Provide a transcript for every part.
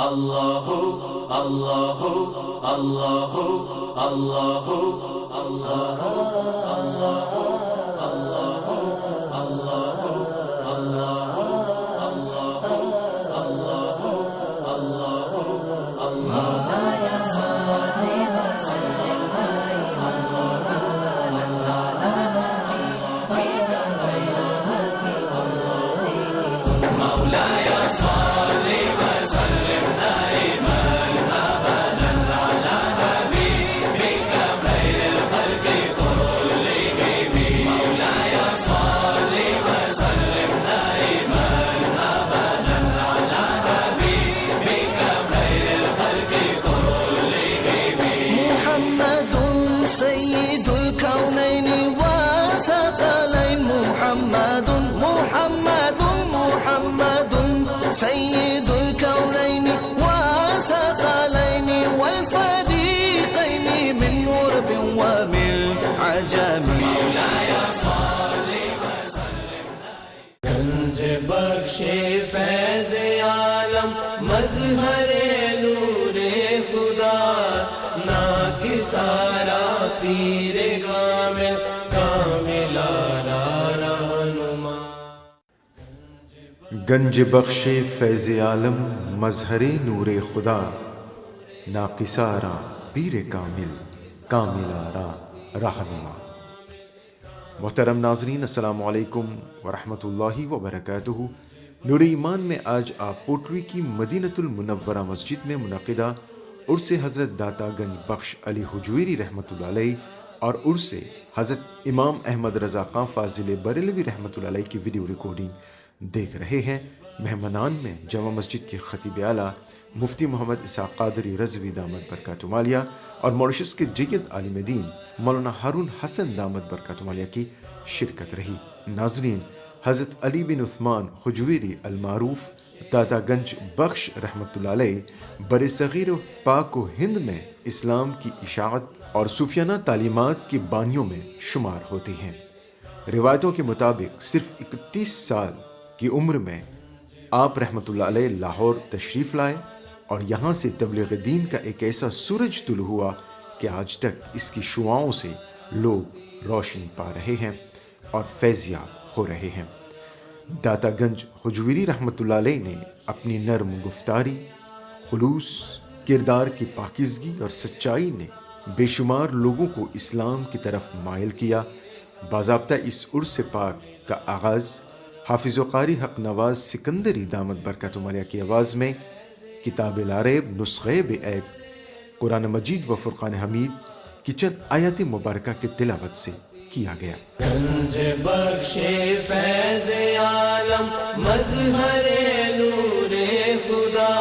اللہ اللہ اللہ اللہ اللہ سيد الكونين وثقلين والفريقين من غرب ومن عجم مولاي صل وسلم گنج بخش فیض عالم مظہر نور خدا ناکسارا پیر کامل کاملارا رہنما گنج بخش فیض عالم مظہر نور خدا ناقصارا پیر کامل کاملارا رہنما۔ محترم ناظرین، السلام علیکم ورحمۃ اللہ وبرکاتہ۔ نور ایمان میں آج آپ پوٹری کی مدینۃ المنورہ مسجد میں منعقدہ عرس حضرت داتا گنج بخش علی حجویری رحمۃ اللہ علیہ اور عرس حضرت امام احمد رضا خان فاضل بریلوی رحمۃ اللہ علیہ کی ویڈیو ریکارڈنگ دیکھ رہے ہیں۔ مہمانان میں جامع مسجد کے خطیب اعلیٰ مفتی محمد اسحاق قادری رضوی دامت برکاتہ عالیہ اور ماریشس کے جید عالم دین مولانا ہارون حسن دامت برکاتہ عالیہ کی شرکت رہی۔ ناظرین، حضرت علی بن عثمان حجویری المعروف داتا گنج بخش رحمۃ اللہ علیہ بر صغیر و پاک و ہند میں اسلام کی اشاعت اور صوفیانہ تعلیمات کی بانیوں میں شمار ہوتے ہیں۔ روایتوں کے مطابق صرف 31 سال کی عمر میں آپ رحمۃ اللہ علیہ لاہور تشریف لائے اور یہاں سے تبلیغ دین کا ایک ایسا سورج طلوع ہوا کہ آج تک اس کی شعاعوں سے لوگ روشنی پا رہے ہیں اور فیضیاب ہو رہے ہیں۔ داتا گنج حجویری رحمۃ اللہ علیہ نے اپنی نرم گفتاری، خلوص، کردار کی پاکیزگی اور سچائی نے بے شمار لوگوں کو اسلام کی طرف مائل کیا۔ باضابطہ اس عرس پاک کا آغاز حافظ و قاری حق نواز سکندری دامت برکاتہ عالیہ کی آواز میں کتاب لاریب نسخہ بے عیب قرآن مجید و فرقان حمید کی چند آیات مبارکہ کے تلاوت سے کیا گیا۔ گنج بخش فیض عالم مظہر نور خدا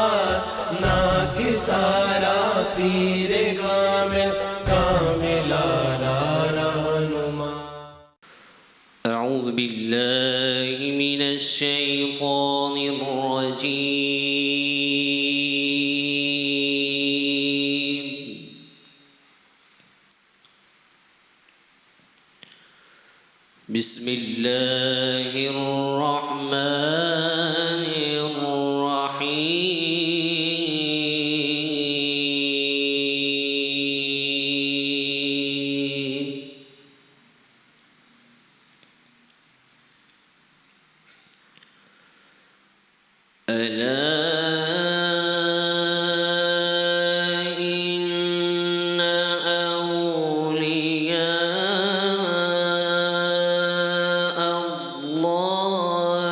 ناکسارا پیر کامل کاملارا رہنما۔ اعوذ باللہ من الشیطان الرجیم۔ بسم اللہ الرحمن الرحیم۔ ألا إن أولياء الله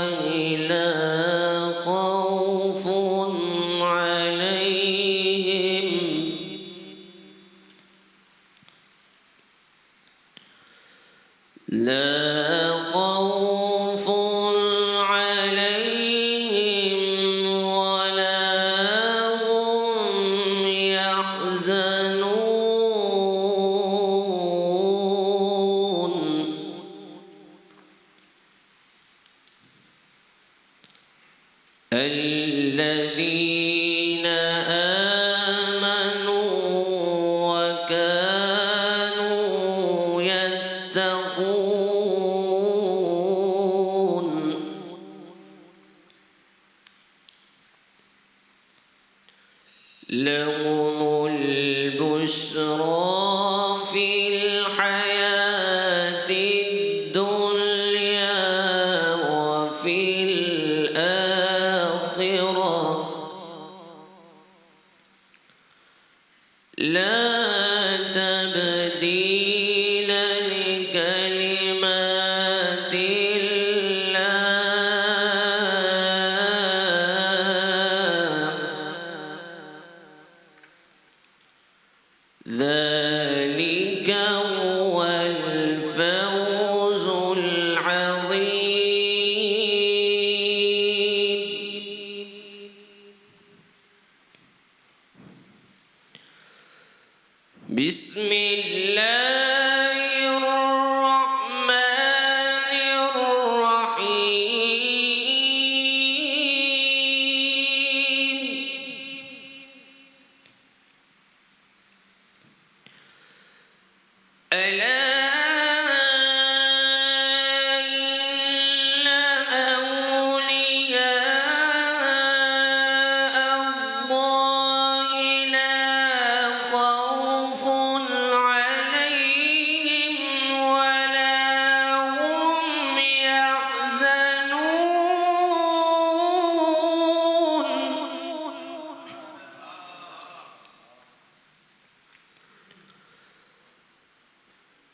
لهم البشرى في الحياة الدنيا وفي الآخرة لا تبديل لكلمات ذلك هو الفوز العظيم. بسم الله الرحمن الرحيم. ألا إن أولياء الله لا خوف عليهم ولا هم يحزنون.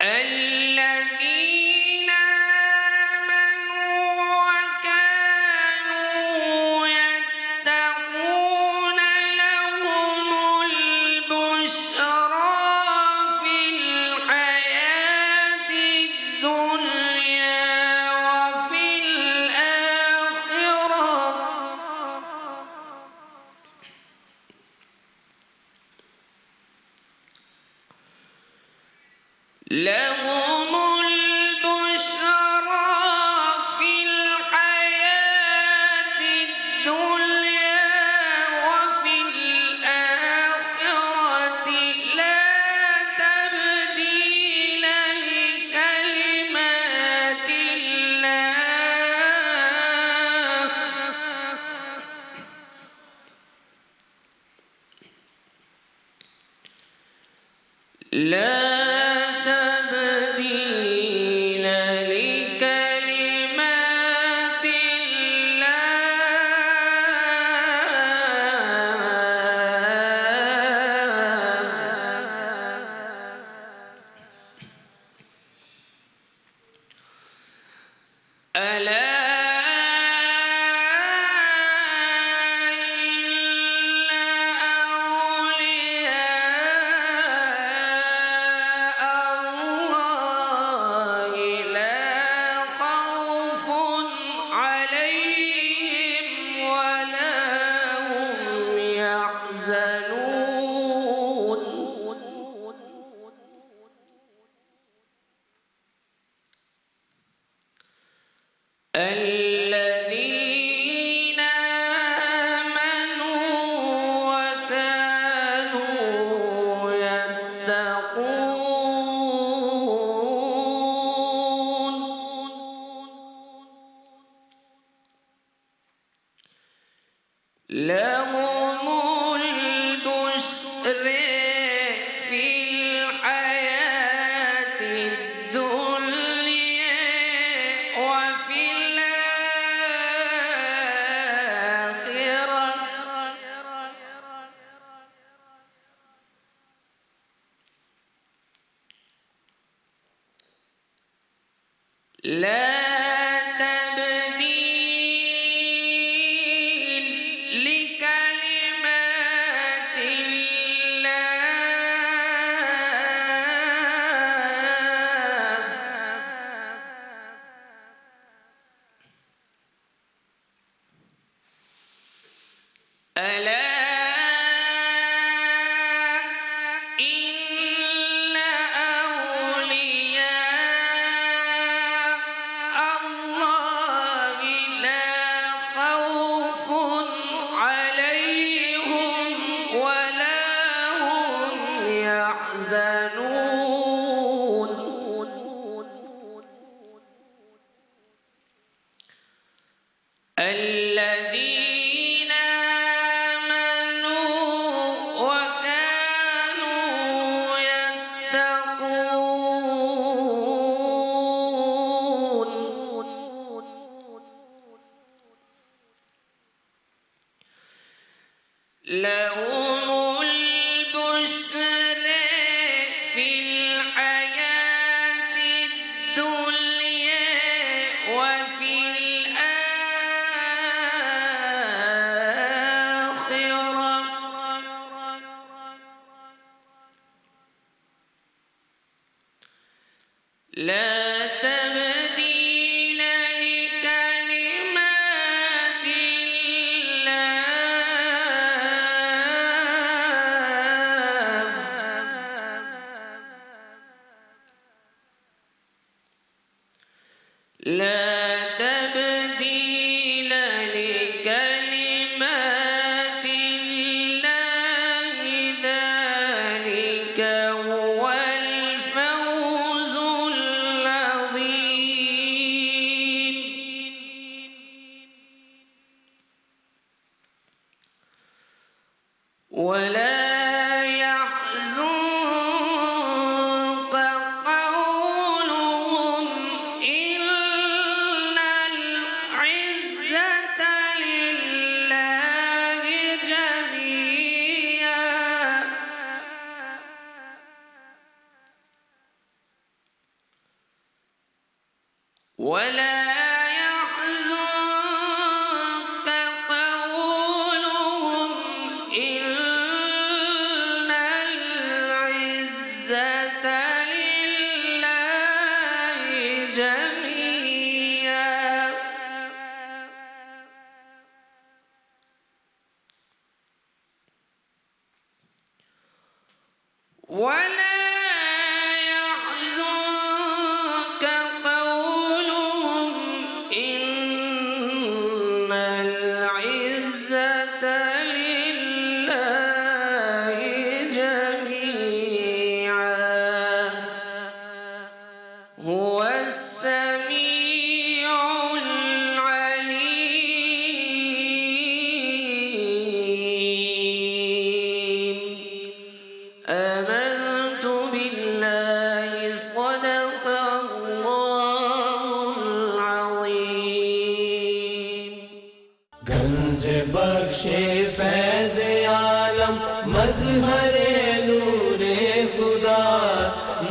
الذين آمنوا وكانوا يتقون لهم البشرى في الحياة الدنيا وفي الآخرة لهم البشرى في الحياة الدنيا وفي الآخرة لا تبديل لكلمات الله لا تبديل لكلمات الله. ألا الذين آمنوا وكانوا يتقون لهم البشر في الحياة الدنيا وفي الآخرة لا تبديل لكلمات الله. ألا إن أولياء لهم البشر في الحياة الدنيا وفي الآخرة لا تبديل لكلمات الله لا تبديل لكلمات الله ذلك هو الفوز العظيم ولا يحزنك قولهم إن العزة لله جميعا ولا يحزنك قولهم إن العزة لله جميعا ولا يحزنك قولهم إن العزة لله جميعا هو السميع العليم آمنت بالله صدق الله العظيم گنج بخش فیض عالم مظہر نور خدا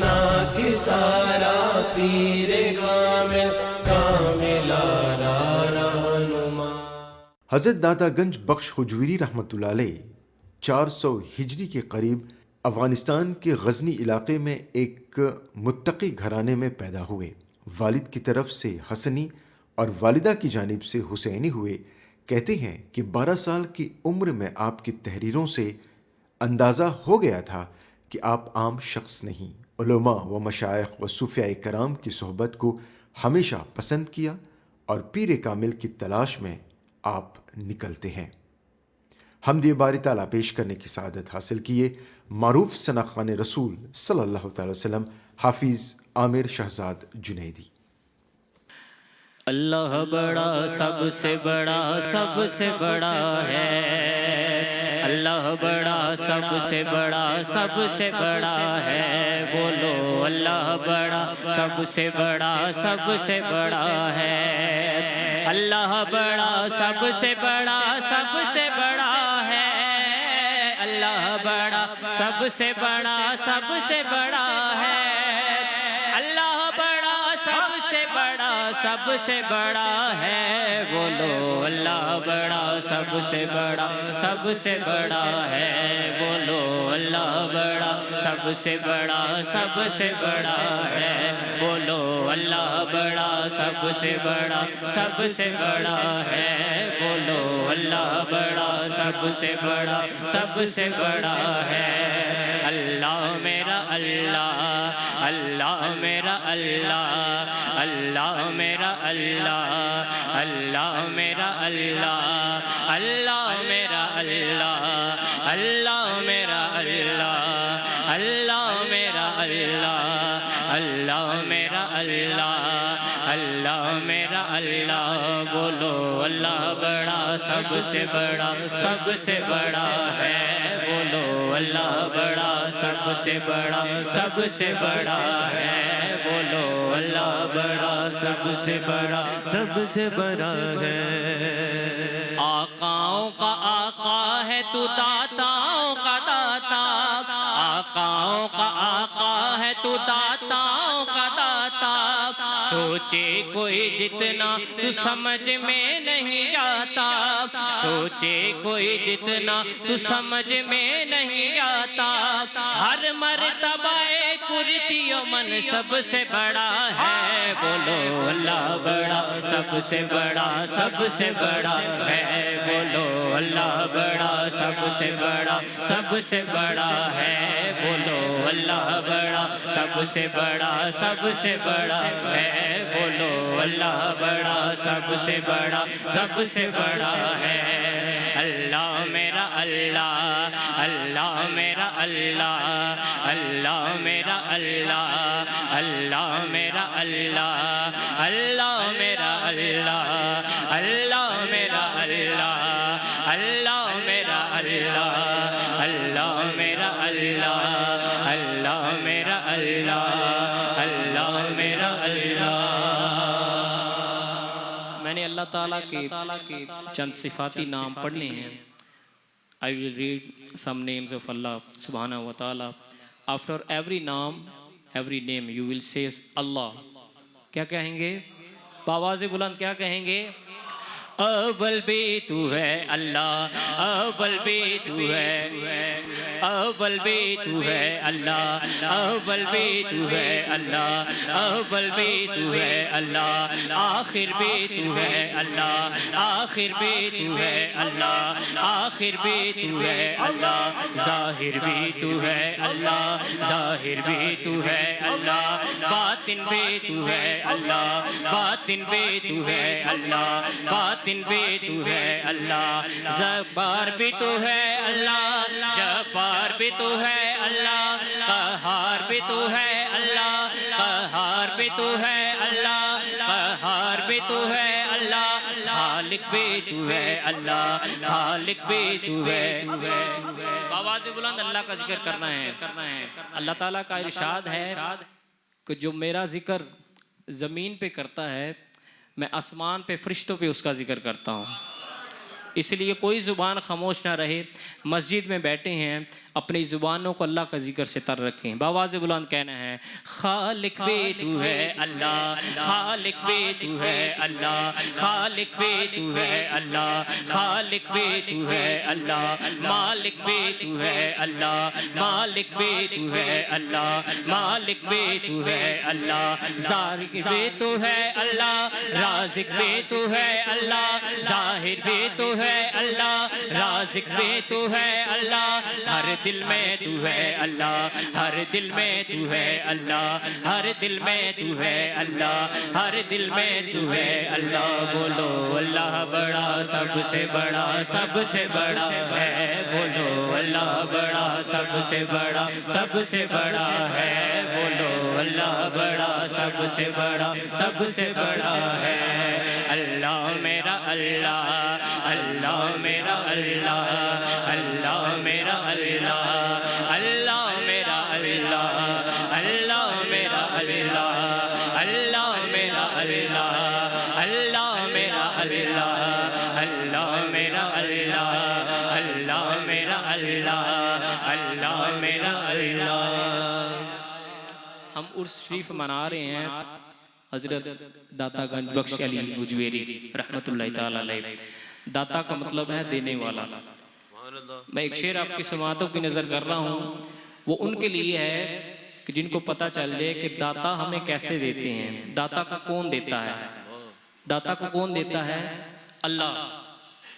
ناکسارا پیر کامل کاملارا رہنما. حضرت دادا گنج بخش حجویری رحمۃ اللہ علیہ 400 ہجری کے قریب افغانستان کے غزنی علاقے میں ایک متقی گھرانے میں پیدا ہوئے. والد کی طرف سے حسنی اور والدہ کی جانب سے حسینی ہوئے. کہتے ہیں کہ 12 سال کی عمر میں آپ کی تحریروں سے اندازہ ہو گیا تھا کہ آپ عام شخص نہیں. علماء و مشائخ و صوفیاء کرام کی صحبت کو ہمیشہ پسند کیا اور پیر کامل کی تلاش میں آپ نکلتے ہیں. حمد باری تعالیٰ پیش کرنے کی سعادت حاصل کیے معروف ثنا خوان رسول صلی اللہ تعالی وسلم حافظ عامر شہزاد جنیدی. اللہ بڑا سب سے بڑا سب سے بڑا ہے. اللہ بڑا سب سے بڑا سب سے بڑا ہے. بولو اللہ بڑا سب سے بڑا سب سے بڑا ہے. اللہ بڑا سب سے بڑا سب سے بڑا ہے. اللہ بڑا سب سے بڑا سب سے بڑا ہے. اللہ بڑا سب سے بڑا سب سے بڑا ہے. بولو اللہ بڑا سب سے بڑا سب سے بڑا ہے. بولو اللہ بڑا سب سے بڑا سب سے بڑا ہے. بولو اللہ بڑا سب سے بڑا سب سے بڑا ہے. بولو اللہ بڑا سب سے بڑا سب سے بڑا ہے. اللہ میرا اللہ اللہ میرا اللہ اللہ میرا اللہ اللہ میرا اللہ اللہ میرا اللہ اللہ میرا اللہ اللہ میرا اللہ اللہ میرا اللہ اللہ میرا اللہ. بولو اللہ بڑا سب سے بڑا سب سے بڑا ہے. بولو اللہ بڑا سب سے بڑا سب سے بڑا ہے. بولو اللہ بڑا سب سے بڑا سب سے بڑا ہے. آقاؤں کا آقا ہے ہے تو داتاؤں کا داتا، آقاؤں کا آقا ہے تو داتاؤں کا داتا، سوچے کوئی جتنا تو سمجھ میں نہیں آتا، سوچے کوئی جتنا تو سمجھ میں نہیں آتا، ہر مرتبہ کرتی و منصب سے بڑا ہے، بولو اللہ بڑا سب سے بڑا، سب سے بڑا ہے، بولو اللہ بڑا سب سے بڑا، سب سے بڑا ہے، بولو اللہ بڑا سب سے بڑا، سب سے بڑا ہے، بولو اللہ بڑا سب سے بڑا، سب سے بڑا ہے۔ اللہ میرا اللہ، اللہ میرا اللہ، اللہ میرا اللہ، اللہ میرا اللہ، اللہ میرا اللہ، اللہ میرا اللہ، اللہ میرا اللہ، اللہ میرا اللہ، اللہ میرا اللہ، اللہ میرا اللہ۔ میں نے اللہ تعالیٰ کے چند صفاتی نام پڑھنے ہیں۔ I will read some names of Allah subhanahu wa ta'ala. After every name you will say Allah. کیا کہیں گے؟ بآواز بلند کیا کہیں گے؟ اول بھی تو ہے اللہ، اول بھی تو ہے، اول بھی تو ہے اللہ، اول بھی تو ہے اللہ، اول بھی تو ہے اللہ، آخر بھی تو ہے اللہ، آخر بھی تو ہے اللہ، آخر بھی تو ہے اللہ، ظاہر بھی تو ہے اللہ، ظاہر بھی تو ہے اللہ، باطن بھی تو ہے اللہ، باطن بھی تو ہے اللہ، باطن بھی تو ہے اللہ، جبار بھی تو ہے اللہ، جبار بھی تو ہے اللہ، قہار بھی تو ہے اللہ، قہار بھی تو ہے اللہ، قہار بھی تو ہے اللہ، خالق بھی تو ہے اللہ، خالق بھی تو ہے۔ آواز بلند اللہ کا ذکر کرنا ہے۔ اللہ تعالیٰ کا ارشاد ہے کہ جو میرا ذکر زمین پہ کرتا ہے میں آسمان پہ فرشتوں پہ اس کا ذکر کرتا ہوں، اس لیے کوئی زبان خاموش نہ رہے۔ مسجد میں بیٹھے ہیں، اپنی زبانوں کو اللہ کا ذکر سے تر رکھیں، بآواز بلند کہنا ہے خالق بھی تو ہے اللہ، خالق بھی تو ہے اللہ، خالق بھی تو ہے اللہ، خالق بھی تو ہے اللہ، مالک بھی تو ہے اللہ، مالک بھی تو ہے اللہ، مالک بھی تو ہے اللہ، ذالک بھی تو ہے اللہ، رازق بھی تو ہے اللہ، ظاہر بھی تو ہے اللہ، رازق بھی تو ہے اللہ، ہر دل میں تو ہے اللہ، ہر دل میں تو ہے اللہ، ہر دل میں تو ہے اللہ، ہر دل میں تو ہے اللہ، بولو اللہ بڑا سب سے بڑا، سب سے بڑا ہے، بولو اللہ بڑا سب سے بڑا، سب سے بڑا ہے، بولو اللہ بڑا سب سے بڑا، سب سے بڑا ہے۔ اللہ میرا اللہ، اللہ میرا اللہ، اللہ میرا اللہ، اللہ میرا اللہ، اللہ میرا اللہ، اللہ میرا اللہ، اللہ میرا اللہ، اللہ میرا اللہ، اللہ میرا اللہ، اللہ میرا اللہ۔ ہم عرس شریف منا رہے ہیں حضرت داتا گنج بخش علی اجویری رحمت اللہ تعالی علیہ۔ داتا کا مطلب ہے دینے والا۔ میں ایک شعر آپ کی سماعتوں کی نظر کر رہا ہوں، وہ ان کے لیے ہے کہ جن کو پتہ چل جائے کہ داتا ہمیں کیسے دیتے ہیں، داتا کو کون دیتا ہے، داتا کو کون دیتا ہے؟ اللہ۔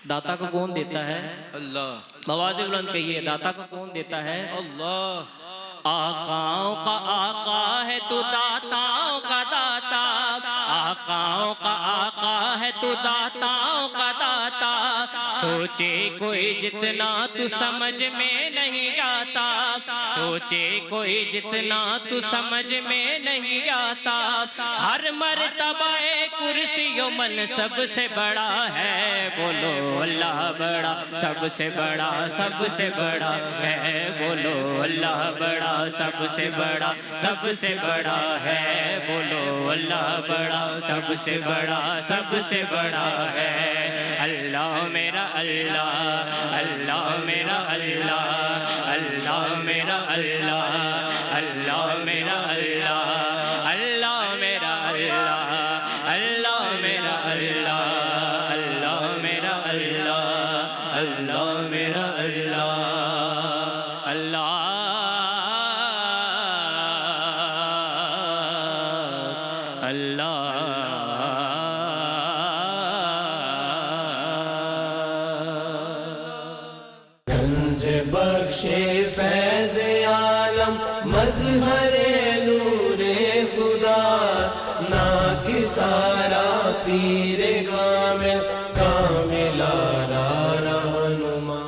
داتا کو کون دیتا ہے؟ اللہ۔ آواز بلند کہیے، داتا کو کون دیتا ہے؟ اللہ۔ آقاؤں کا آقا ہے تو داتاؤں کا داتا، آقاؤں کا آقا ہے تو داتاؤں کا داتا، سوچے کوئی جتنا تو سمجھ میں نہیں آتا، سوچے کوئی جتنا تو سمجھ میں نہیں آتا، ہر مرتبہ کرسی و منصب سے بڑا ہے، بولو اللہ بڑا سب سے بڑا، سب سے بڑا ہے، بولو اللہ بڑا سب سے بڑا، سب سے بڑا ہے، بولو اللہ بڑا سب سے بڑا، سب سے بڑا ہے۔ اللہ میرا اللہ، اللہ میرا اللہ اللہ میرا اللہ اللہ میرا اللہ اللہ میرا اللہ اللہ میرا اللہ اللہ میرا اللہ اللہ میرا اللہ گنج بخش فیض عالم مظہر نور خدا ناکسارا پیر کامل کاملارا رہنما.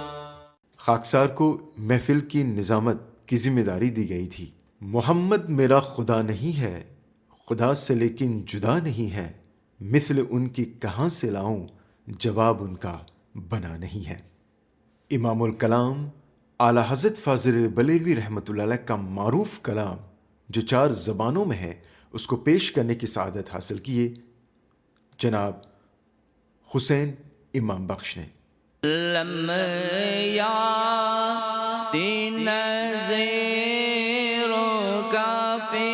خاکسار کو محفل کی نظامت کی ذمہ داری دی گئی تھی. محمد میرا خدا نہیں ہے، خدا سے لیکن جدا نہیں ہے، مثل ان کی کہاں سے لاؤں، جواب ان کا بنا نہیں ہے. امام الکلام اعلیٰ حضرت فاضل بریلوی رحمۃ اللہ علیہ کا معروف کلام جو 4 زبانوں میں ہے، اس کو پیش کرنے کی سعادت حاصل کیے جناب حسین امام بخش نے. لم یاتی نظیروں کا فی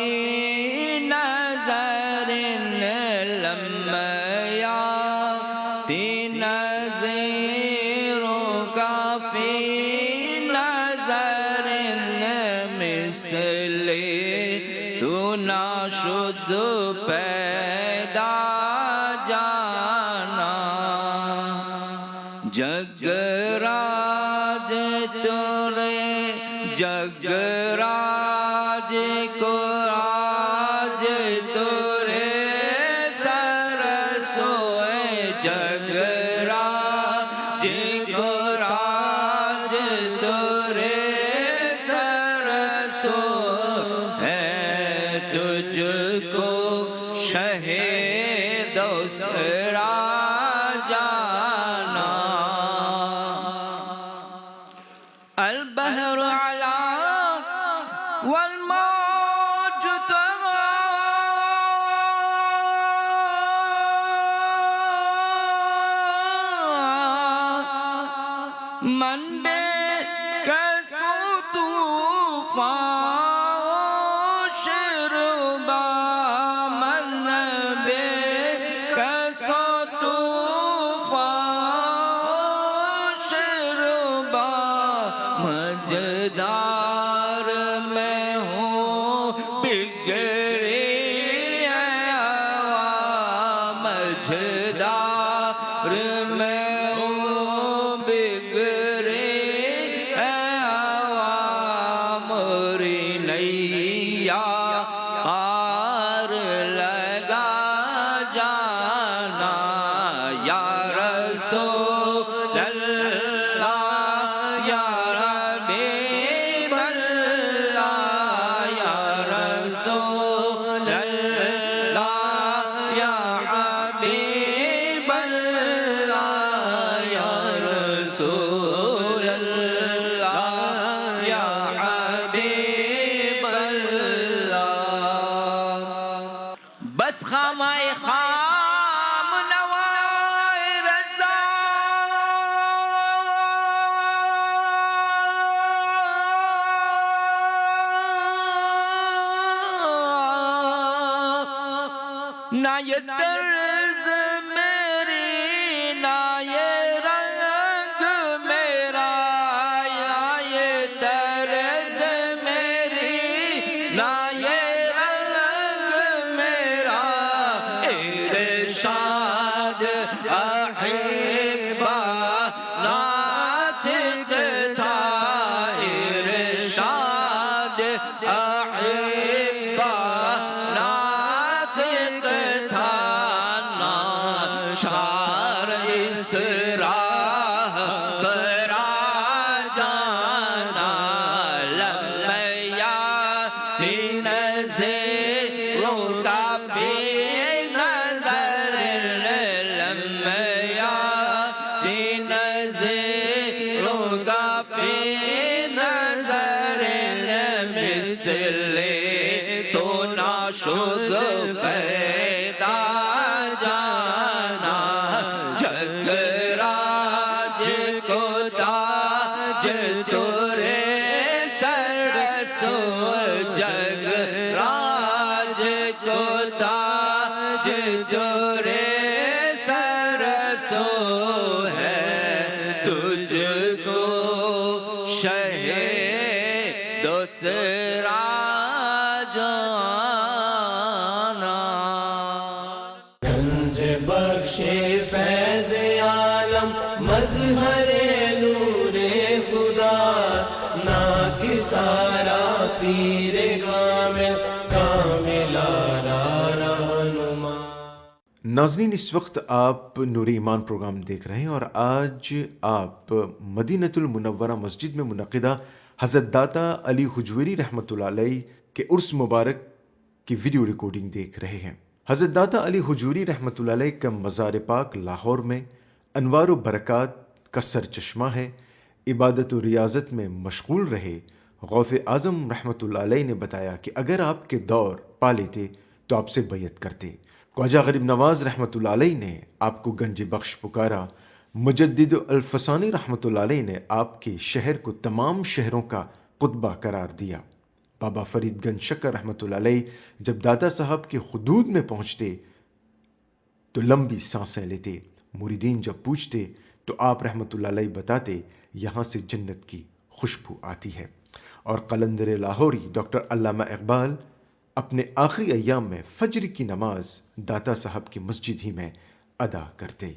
نظر لم یاتی نظیروں کا فی نظر مثل تو ناشد پیدا جانا جگ راج تورے جگ راج کو راج تورے سر سوئے جگ راج کو راج تورے سر سوئے تجھ کو شہید دوسرا البحر علا والموج طغى من بكسو طوفان شربا من بكسو طوفان شربا مجدار میں ہوں بگڑی عوام مجدار میں ہوں بگڑی عوام موری نیا پار لگا جانا یا رسول اللہ یا حبیب اللہ یا رسول اللہ یا حبیب اللہ یا رسول اللہ یا حبیب اللہ. بس خامائے خام نوائے رضا نہ یہ طرز میری نہ یہ رنگ میرا نہ یہ طرز میری نہ یہ رنگ میرا ارشاد احبا ناطق تھا ارشاد احبا ناطق تھا ناچار اس راہ پر آ جانا لم یاتی نظیروں کا بے نظر لم یاتی نظیروں کا بے نظر مثل تو ناشد پیدا جانا جگ راج کو تاج جو رے سرسو جگ راج کو تاج جو رے سرسو ہے تجھ کو شہ دوسرا جانا گنج بخش فیض عالم مظہر نور خدا نا کی سارا پیر کامل کامل رہنما. ناظرین، اس وقت آپ نور ایمان پروگرام دیکھ رہے ہیں اور آج آپ مدینۃ المنورہ مسجد میں منعقدہ حضرت داتا علی حجویری رحمۃ اللہ علیہ کے عرس مبارک کی ویڈیو ریکارڈنگ دیکھ رہے ہیں. حضرت داتا علی حجویری رحمۃ اللہ علیہ کا مزار پاک لاہور میں انوار و برکات کا سرچشمہ ہے. عبادت و ریاضت میں مشغول رہے غوث اعظم رحمۃ اللہ علیہ نے بتایا کہ اگر آپ کے دور پا لیتے تو آپ سے بیعت کرتے. خواجہ غریب نواز رحمۃ اللہ علیہ نے آپ کو گنج بخش پکارا. مجدد الفسانی رحمۃ اللہ علیہ نے آپ کے شہر کو تمام شہروں کا قطبہ قرار دیا. بابا فرید گنج شکر رحمۃ اللہ علیہ جب داتا صاحب کے حدود میں پہنچتے تو لمبی سانسیں لیتے. مریدین جب پوچھتے تو آپ رحمۃ اللہ علیہ بتاتے یہاں سے جنت کی خوشبو آتی ہے. اور قلندر لاہوری ڈاکٹر علامہ اقبال اپنے آخری ایام میں فجر کی نماز داتا صاحب کی مسجد ہی میں ادا کرتے.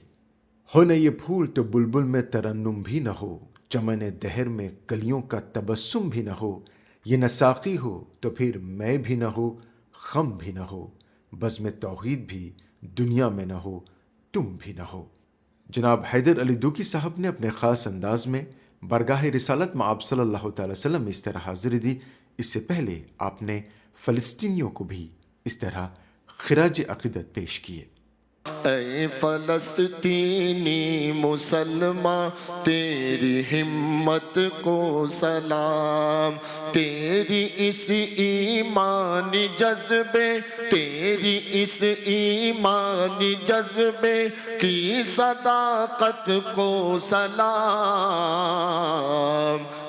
ہو نہ یہ پھول تو بلبل میں ترنم بھی نہ ہو، چمن دہر میں کلیوں کا تبسم بھی نہ ہو. یہ نہ ساقی ہو تو پھر میں بھی نہ ہو، خم بھی نہ ہو، بزم توحید بھی دنیا میں نہ ہو، تم بھی نہ ہو. جناب حیدر علی دوکی صاحب نے اپنے خاص انداز میں بارگاہ رسالت میں آپ صلی اللہ تعالی وسلم میں اس طرح حاضری دی. اس سے پہلے آپ نے فلسطینیوں کو بھی اس طرح خراج عقیدت پیش کیے. اے فلسطینی مسلمان تیری ہمت کو سلام، تیری اس ایمانی جذبے، تیری اس ایمانی جذبے کی صداقت کو سلام.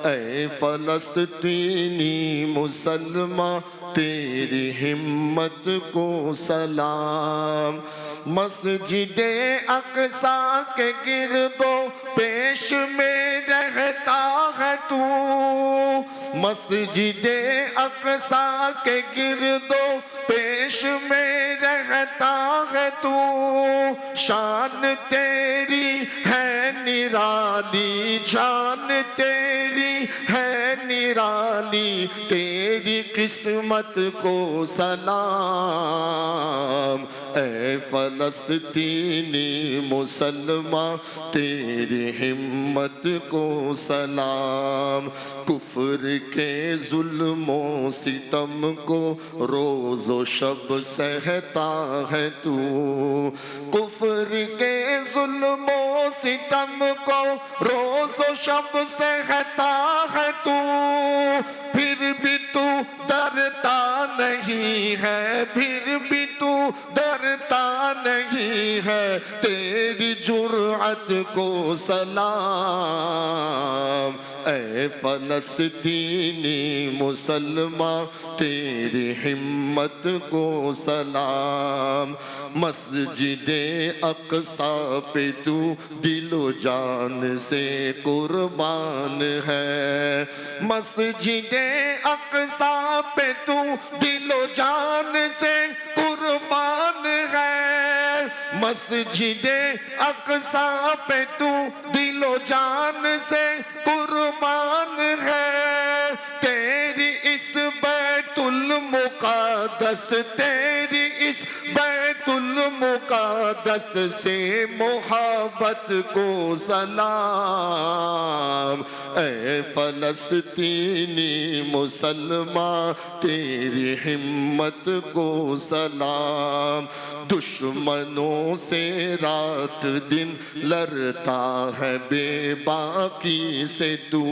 اے فلسطینی مسلمان تیری ہمت کو سلام. مسجد اقصیٰ کے گرد و پیش میں رہتا ہے تو، مسجد اقصیٰ کے گرد و پیش میں رہتا ہے تو. شان تیری ہے نرالی، شان تیری ہے نرالی، تیری قسمت کو سلام. اے فلسطینی مسلمان تیری ہمت کو سلام. کفر کے ظلم و ستم کو روز و شب سہتا ہے تو، کفر کے ظلم و ستم کو روز و شب سہتا ہے تو. پھر بھی تو ڈرتا نہیں ہے، پھر بھی تو ڈرتا نہیں ہے، تیری جرأت کو سلام. اے فلسطینی مسلمان تیری ہمت کو سلام. مسجد اقصیٰ پہ تو دل و جان سے قربان ہے، مسجد اقصیٰ پہ تو دل و جان سے قربان ہے، مسجد اقصیٰ پہ تو دل و جان سے قربان ہے. تیری اس بیت المقدس، تیری اس بیت المقدس سے محبت کو سلام. اے فلسطینی مسلمان تیری ہمت کو سلام. دشمنوں سے رات دن لڑتا ہے بے باکی سے تو،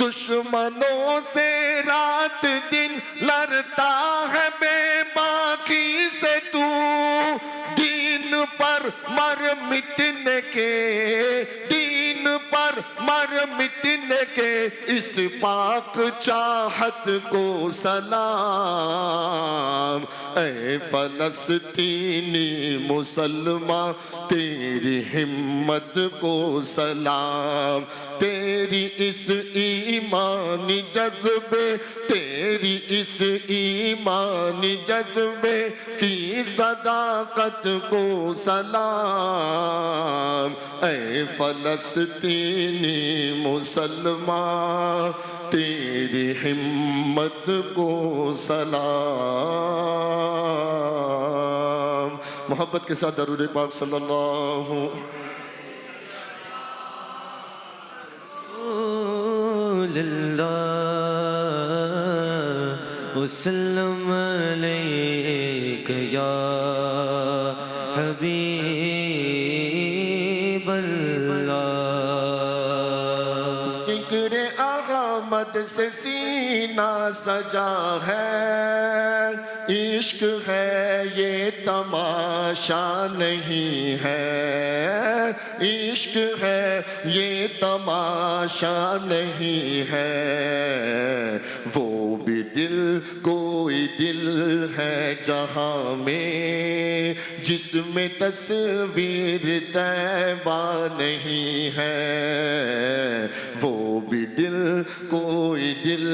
دشمنوں سے رات دن لڑتا ہے بے باکی سے تو. دین پر مر مٹنے کے، دین پر مر مٹنے مدینے کے اس پاک چاہت کو سلام، اے فلسطینی مسلمان تیری ہمت کو سلام، تیری اس ایمانی جذبے، تیری اس ایمانی جذبے کی صداقت کو سلام، اے فلسطینی مسلمان تیری ہمت کو سلام۔ محبت کے ساتھ درود پاک صلی اللہ وسلم علیک یا حبیب اللہ۔ ذکر احمد سے سینہ سجا ہے، عشق ہے یہ تماشا نہیں ہے، عشق ہے یہ تماشا نہیں ہے، وہ بھی دل کوئی دل ہے جہاں میں جس میں تصویر طیبہ نہیں ہے، وہ بھی دل کوئی دل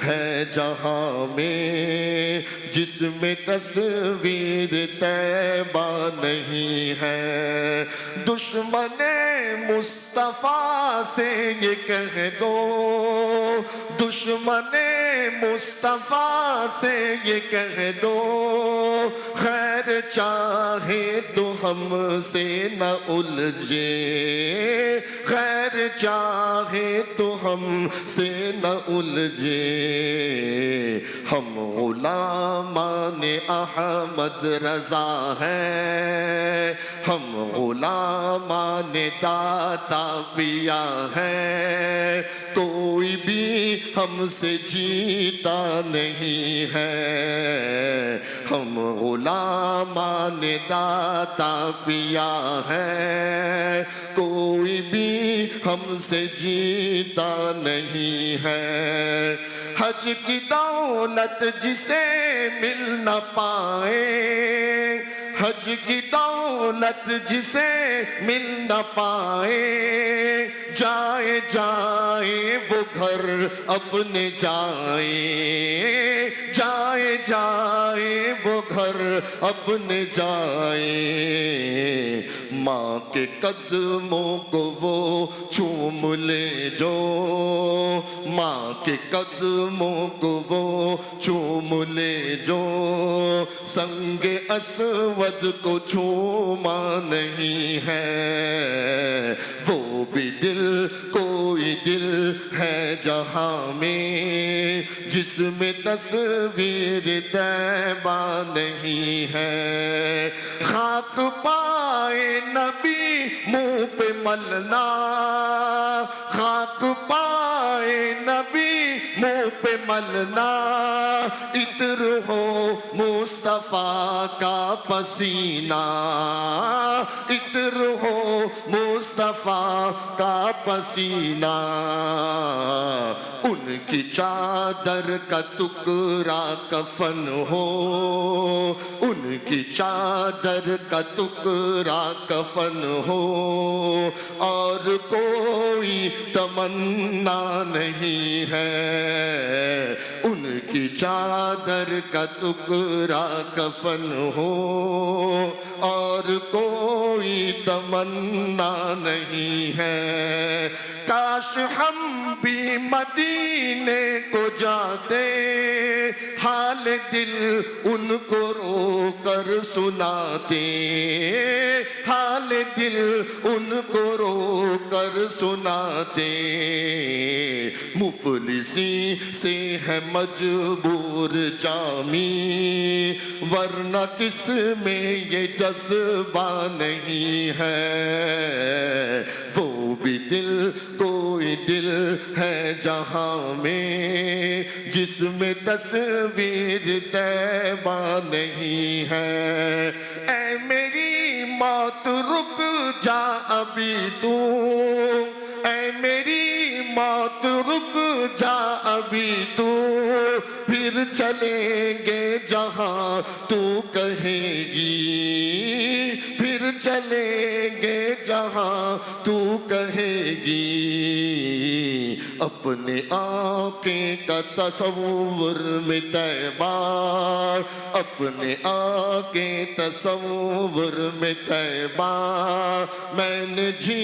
ہے جہاں میں جس میں تصویر طیبہ نہیں ہے۔ دشمن مصطفیٰ سے یہ کہہ دو، دشمن مصطفیٰ سے یہ کہہ دو، خیر چاہے تو ہم سے نہ الجھے، خیر چاہے تو ہم سے نہ الجھے، ہم غلامان احمد رضا ہیں، ہم غلامان داتا پیا ہیں، کوئی بھی ہم سے جیتا نہیں ہے، ہم غلامان داتا پیا ہیں، کوئی بھی ہم سے جیتا نہیں ہے۔ حج کی دولت جسے مل نہ پائے، حج کی دولت جسے مل نہ پائے، جائے جائے وہ گھر اپنے جائے، جائے جائے وہ گھر اپنے جائے، ماں کے قدموں کو وہ چوم لے جو، ماں کے قدموں کو وہ چوم لے جو، سنگ اسود کو چھوما نہیں ہے، وہ بھی دل کوئی دل ہے جہاں میں جس میں تصویر طیبہ نہیں ہے۔ خاک پائے نبی منہ پہ ملنا، خاک پائے نبی منہ پہ ملنا، عطر ہو مصطفیٰ کا پسینہ، عطر ہو مصطفیٰ کا پسینہ، ان کی چادر کا ٹکڑا کفن ہو، ان کی چادر کا ٹکڑا کفن ہو، اور کوئی تمنا نہیں ہے، ان کی چادر کا ٹکڑا کفن ہو، اور کوئی تمنا نہیں ہے۔ کاش ہم بھی مدینے کو جاتے، حال دل ان کو رو کر سناتے، حال دل ان کو رو کر سناتے، مفلسی سے ہے مجبور جامی، ورنہ کس میں یہ جذبہ نہیں ہے، وہ بھی دل کوئی دل ہے جہاں میں جس میں تصویر طیبہ نہیں ہے۔ اے میری موت رک جا ابھی تو، اے میری موت رک جا ابھی تو، پھر چلیں گے جہاں تو کہے گی، پھر چلیں گے جہاں تو کہے گی۔ اپنے آقے کا تصور میں طیبہ، اپنے آقے تصور میں طیبہ میں نے جی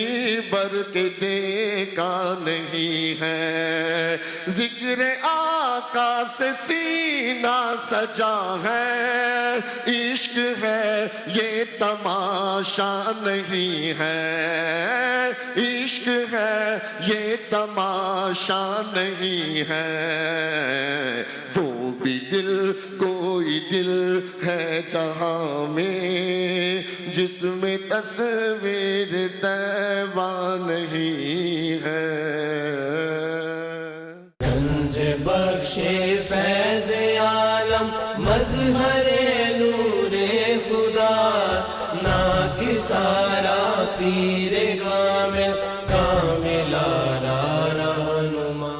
بھر کے دیکھا نہیں ہے۔ ذکر آقا سے سینہ سجا ہے، عشق ہے یہ تماشا نہیں ہے، عشق ہے یہ تماشا نہیں ہے۔ وہ بھی دل کوئی دل ہے جہاں میں جس میں تصویر طیبہ نہیں ہے۔ گنج بخش فیض عالم مظہر نور خدا، ناکسارا پیر کامل کامل آرا رہنما۔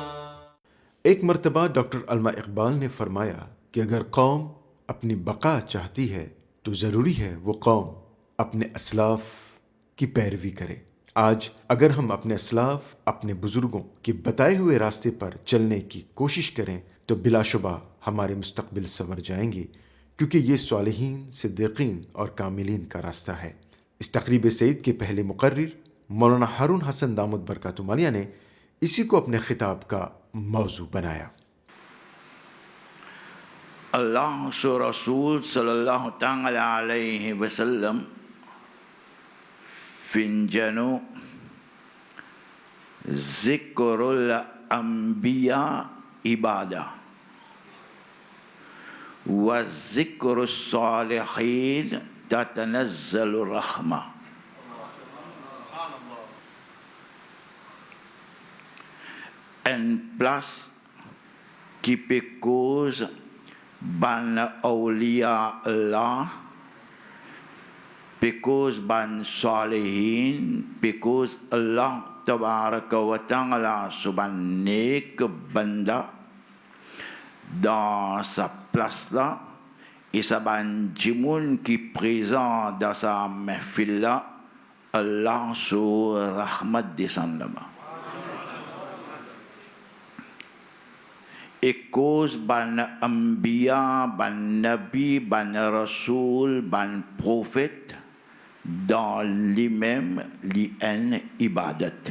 ایک مرتبہ ڈاکٹر علامہ اقبال نے فرمایا کہ اگر قوم اپنی بقا چاہتی ہے تو ضروری ہے وہ قوم اپنے اسلاف کی پیروی کرے۔ آج اگر ہم اپنے اسلاف، اپنے بزرگوں کے بتائے ہوئے راستے پر چلنے کی کوشش کریں تو بلا شبہ ہمارے مستقبل سنور جائیں گے، کیونکہ یہ صالحین، صدیقین اور کاملین کا راستہ ہے۔ اس تقریب سعید کے پہلے مقرر مولانا ہارون حسن دامت برکاتہ عالیہ نے اسی کو اپنے خطاب کا موضوع بنایا۔ اللہ و رسول صلی اللہ تعالی علیہ وسلم فنجنو ذکر الانبیاء عبادہ و ذکر الصالحین تتنزل الرحمہ۔ En place qui peut cause ban awliya Allah, because ban salihin, because Allah tabaraka wa ta'ala subhanek banda dans sa place là, et sa ban jimoun qui présent dans sa mahfil là, Allah sur rahmat descend là-bas. Et cause ban ambiya, ban nabi, ban rasoul, ban prophète dans lui-même l'en ibadat.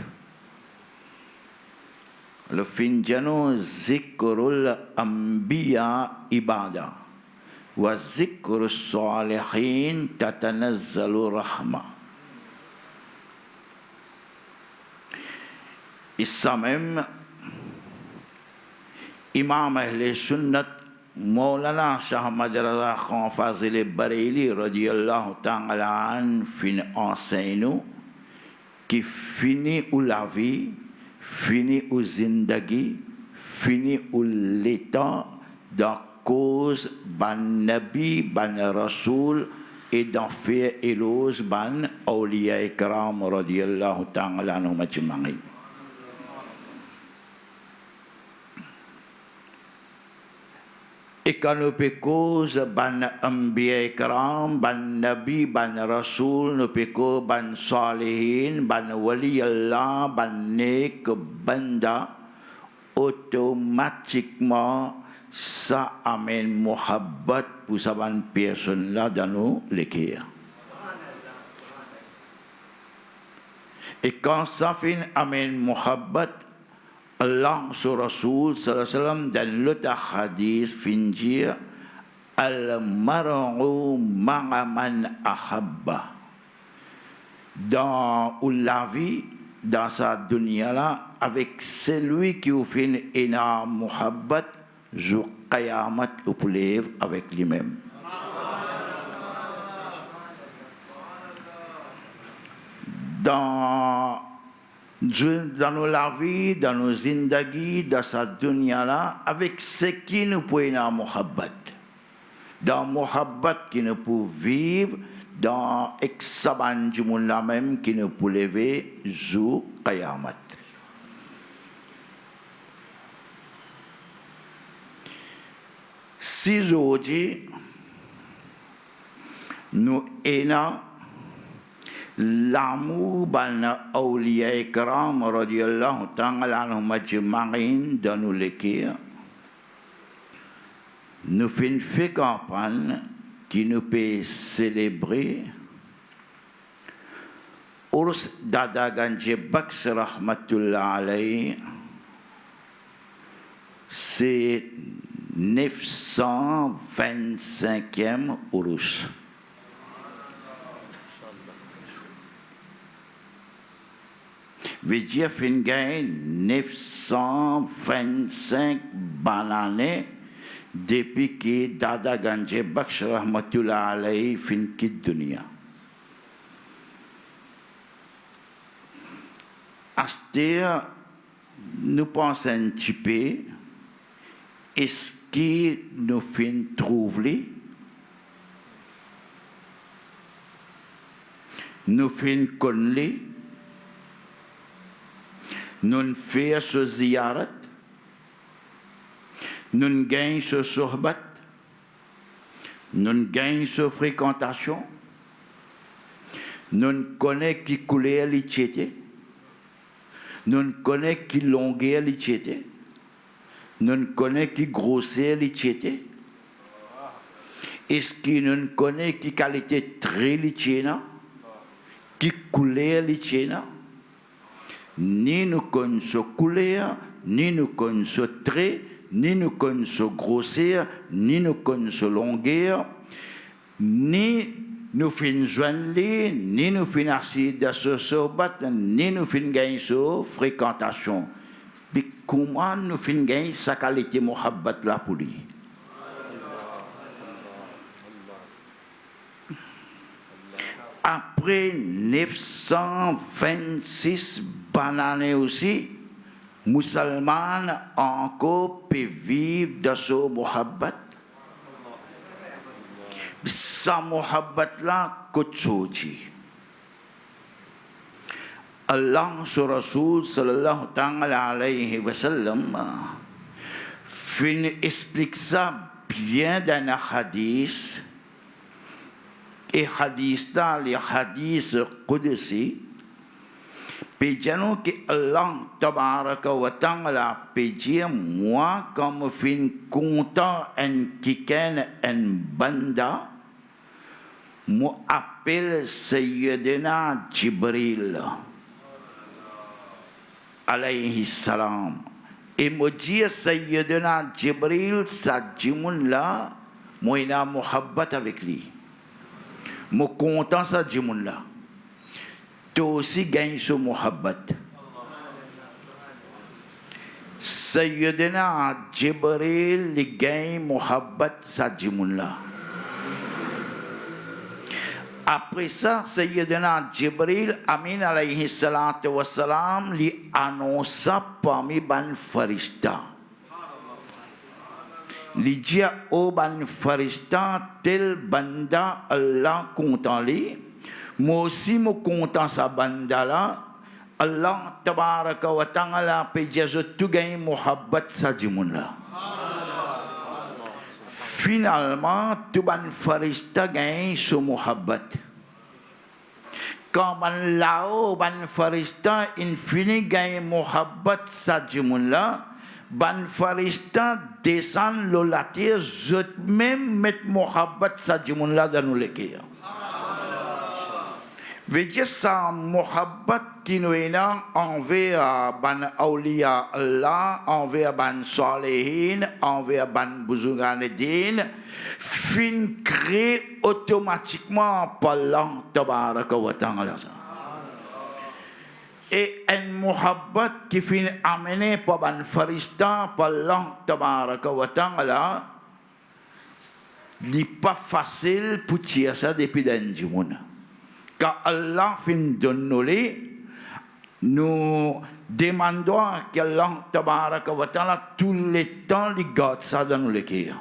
Le finjano zikrul ambiya ibada wa zikrul salihin tatanazzalu rahma. Issa même امام اہل سنت مولانا شاہ احمد رضا خان فاضل بریلی رضی اللہ تعالی عنہ fin enseigne qui finit où la vie, finit où zindagi, finit où l'état dans cause ban nabi, ban rasoul et dans fait éloge ban awliya ikram radi Allah ta'ala anhum ajma'in. Et quand nous pécons ban ambiya ikram, ban nabi, ban rasoul, nous pécons ban salihin, ban wali Allah, ban nek banda, automatiquement ça amène muhabbat pour sa ban personne là dans nos l'équerre. Et quand ça fait amène muhabbat, Allah sur Rasoul sallallahu alayhi wa sallam dans l'autre hadith finir al-mar'u ma'a man ahabba. Dans la vie, dans sa dunya là, avec celui qui vous fait une muhabbat, jour qayamat ou plève avec lui-même. Dans la vie, dans nos zindagi, dans sa dunya là, avec ce qui nous peut être muhabbat. Dans muhabbat qui nous peut vivre, dans exaban du monde là même qui nous peut lever jour qayamat. Si aujourd'hui, nous ayons l'amour de l'awliya ikram radiyallahu ta'ala anhum ajma'in dans nos l'équerre, nous faisons une campagne qui nous peut célébrer Urs Dada Ganji Baksh rahmatullah alayhi, c'est 925e Urus. Veut dire fin gain 925 bananes depuis que Dada Ganji Baksh rahmatullah alayhi fin quitte dunia. Astir, nous pensons un petit peu, est-ce que nous finissons trouver, nous finissons connaître, nous faisons ce ziyarat, nous gagnons ce sohbat, nous gagnons ce fréquentation, nous connaissons qui coulait l'ichété, nous connaissons qui longueur l'ichété, nous connaissons qui grosseur l'ichété, est-ce que nous connaissons qui qualité très l'ichéna, qui couleur l'ichéna, ni nous connaissons couleur, ni nous connaissons trait, ni nous connaissons grosseur, ni nous connaissons longueur, ni nous finissons joindre, ni nous finissons dans ce sobat, ni nous finissons gagner ce fréquentation. Mais comment nous finissons gagner sa qualité mohabbat là pour lui? Après 926 bananes aussi, musulmans encore peuvent vivre dans ce mohabbat. Sa mohabbat là kutsuji. Allah sur Rasul sallallahu alayhi wa sallam explique ça bien dans un hadith. Et hadith là, les hadiths qudsi, pédiano que Allah tabaraka wa ta'ala pédia moi comme fin content en kiken en banda, moi appelle Sayyidina Jibril alayhi salam et me dit Sayyidina Jibril sa jimoun là moi il a muhabbat avec lui, moi content sa jimoun là, toi aussi gagne ce muhabbat. Sayyidina Jibril li gagne muhabbat sa jimoun là. Après ça, Sayyidina Jibril, Amin alayhi salatu wa salam, li annonça parmi ban farishta. Li dit au ban farishta, tel banda Allah content li, moi aussi me content sa banda là, Allah tabaraka wa ta'ala pe je tout gagne muhabbat sa jimoun là. Finalement, tout ban farishta gagne ce muhabbat. Quand ban lao ban farishta infini gagne muhabbat sa jimoun là, ban farishta descend le la terre, je même mettre muhabbat sa jimoun là dans le cœur. Veut dire ça muhabbat qui nous est envers ban awliya Allah, envers ban salihin, envers ban buzurganedin, fin créé automatiquement par Allah tabaraka wa ta'ala. Et un muhabbat qui fin amené par ban farishta par Allah tabaraka wa ta'ala, n'est pas facile pour tirer ça depuis d'un jimoun. Quand Allah fin donner, nous demandons qu'Allah tabaraka wa ta'ala tous les temps il garde ça dans le cœur.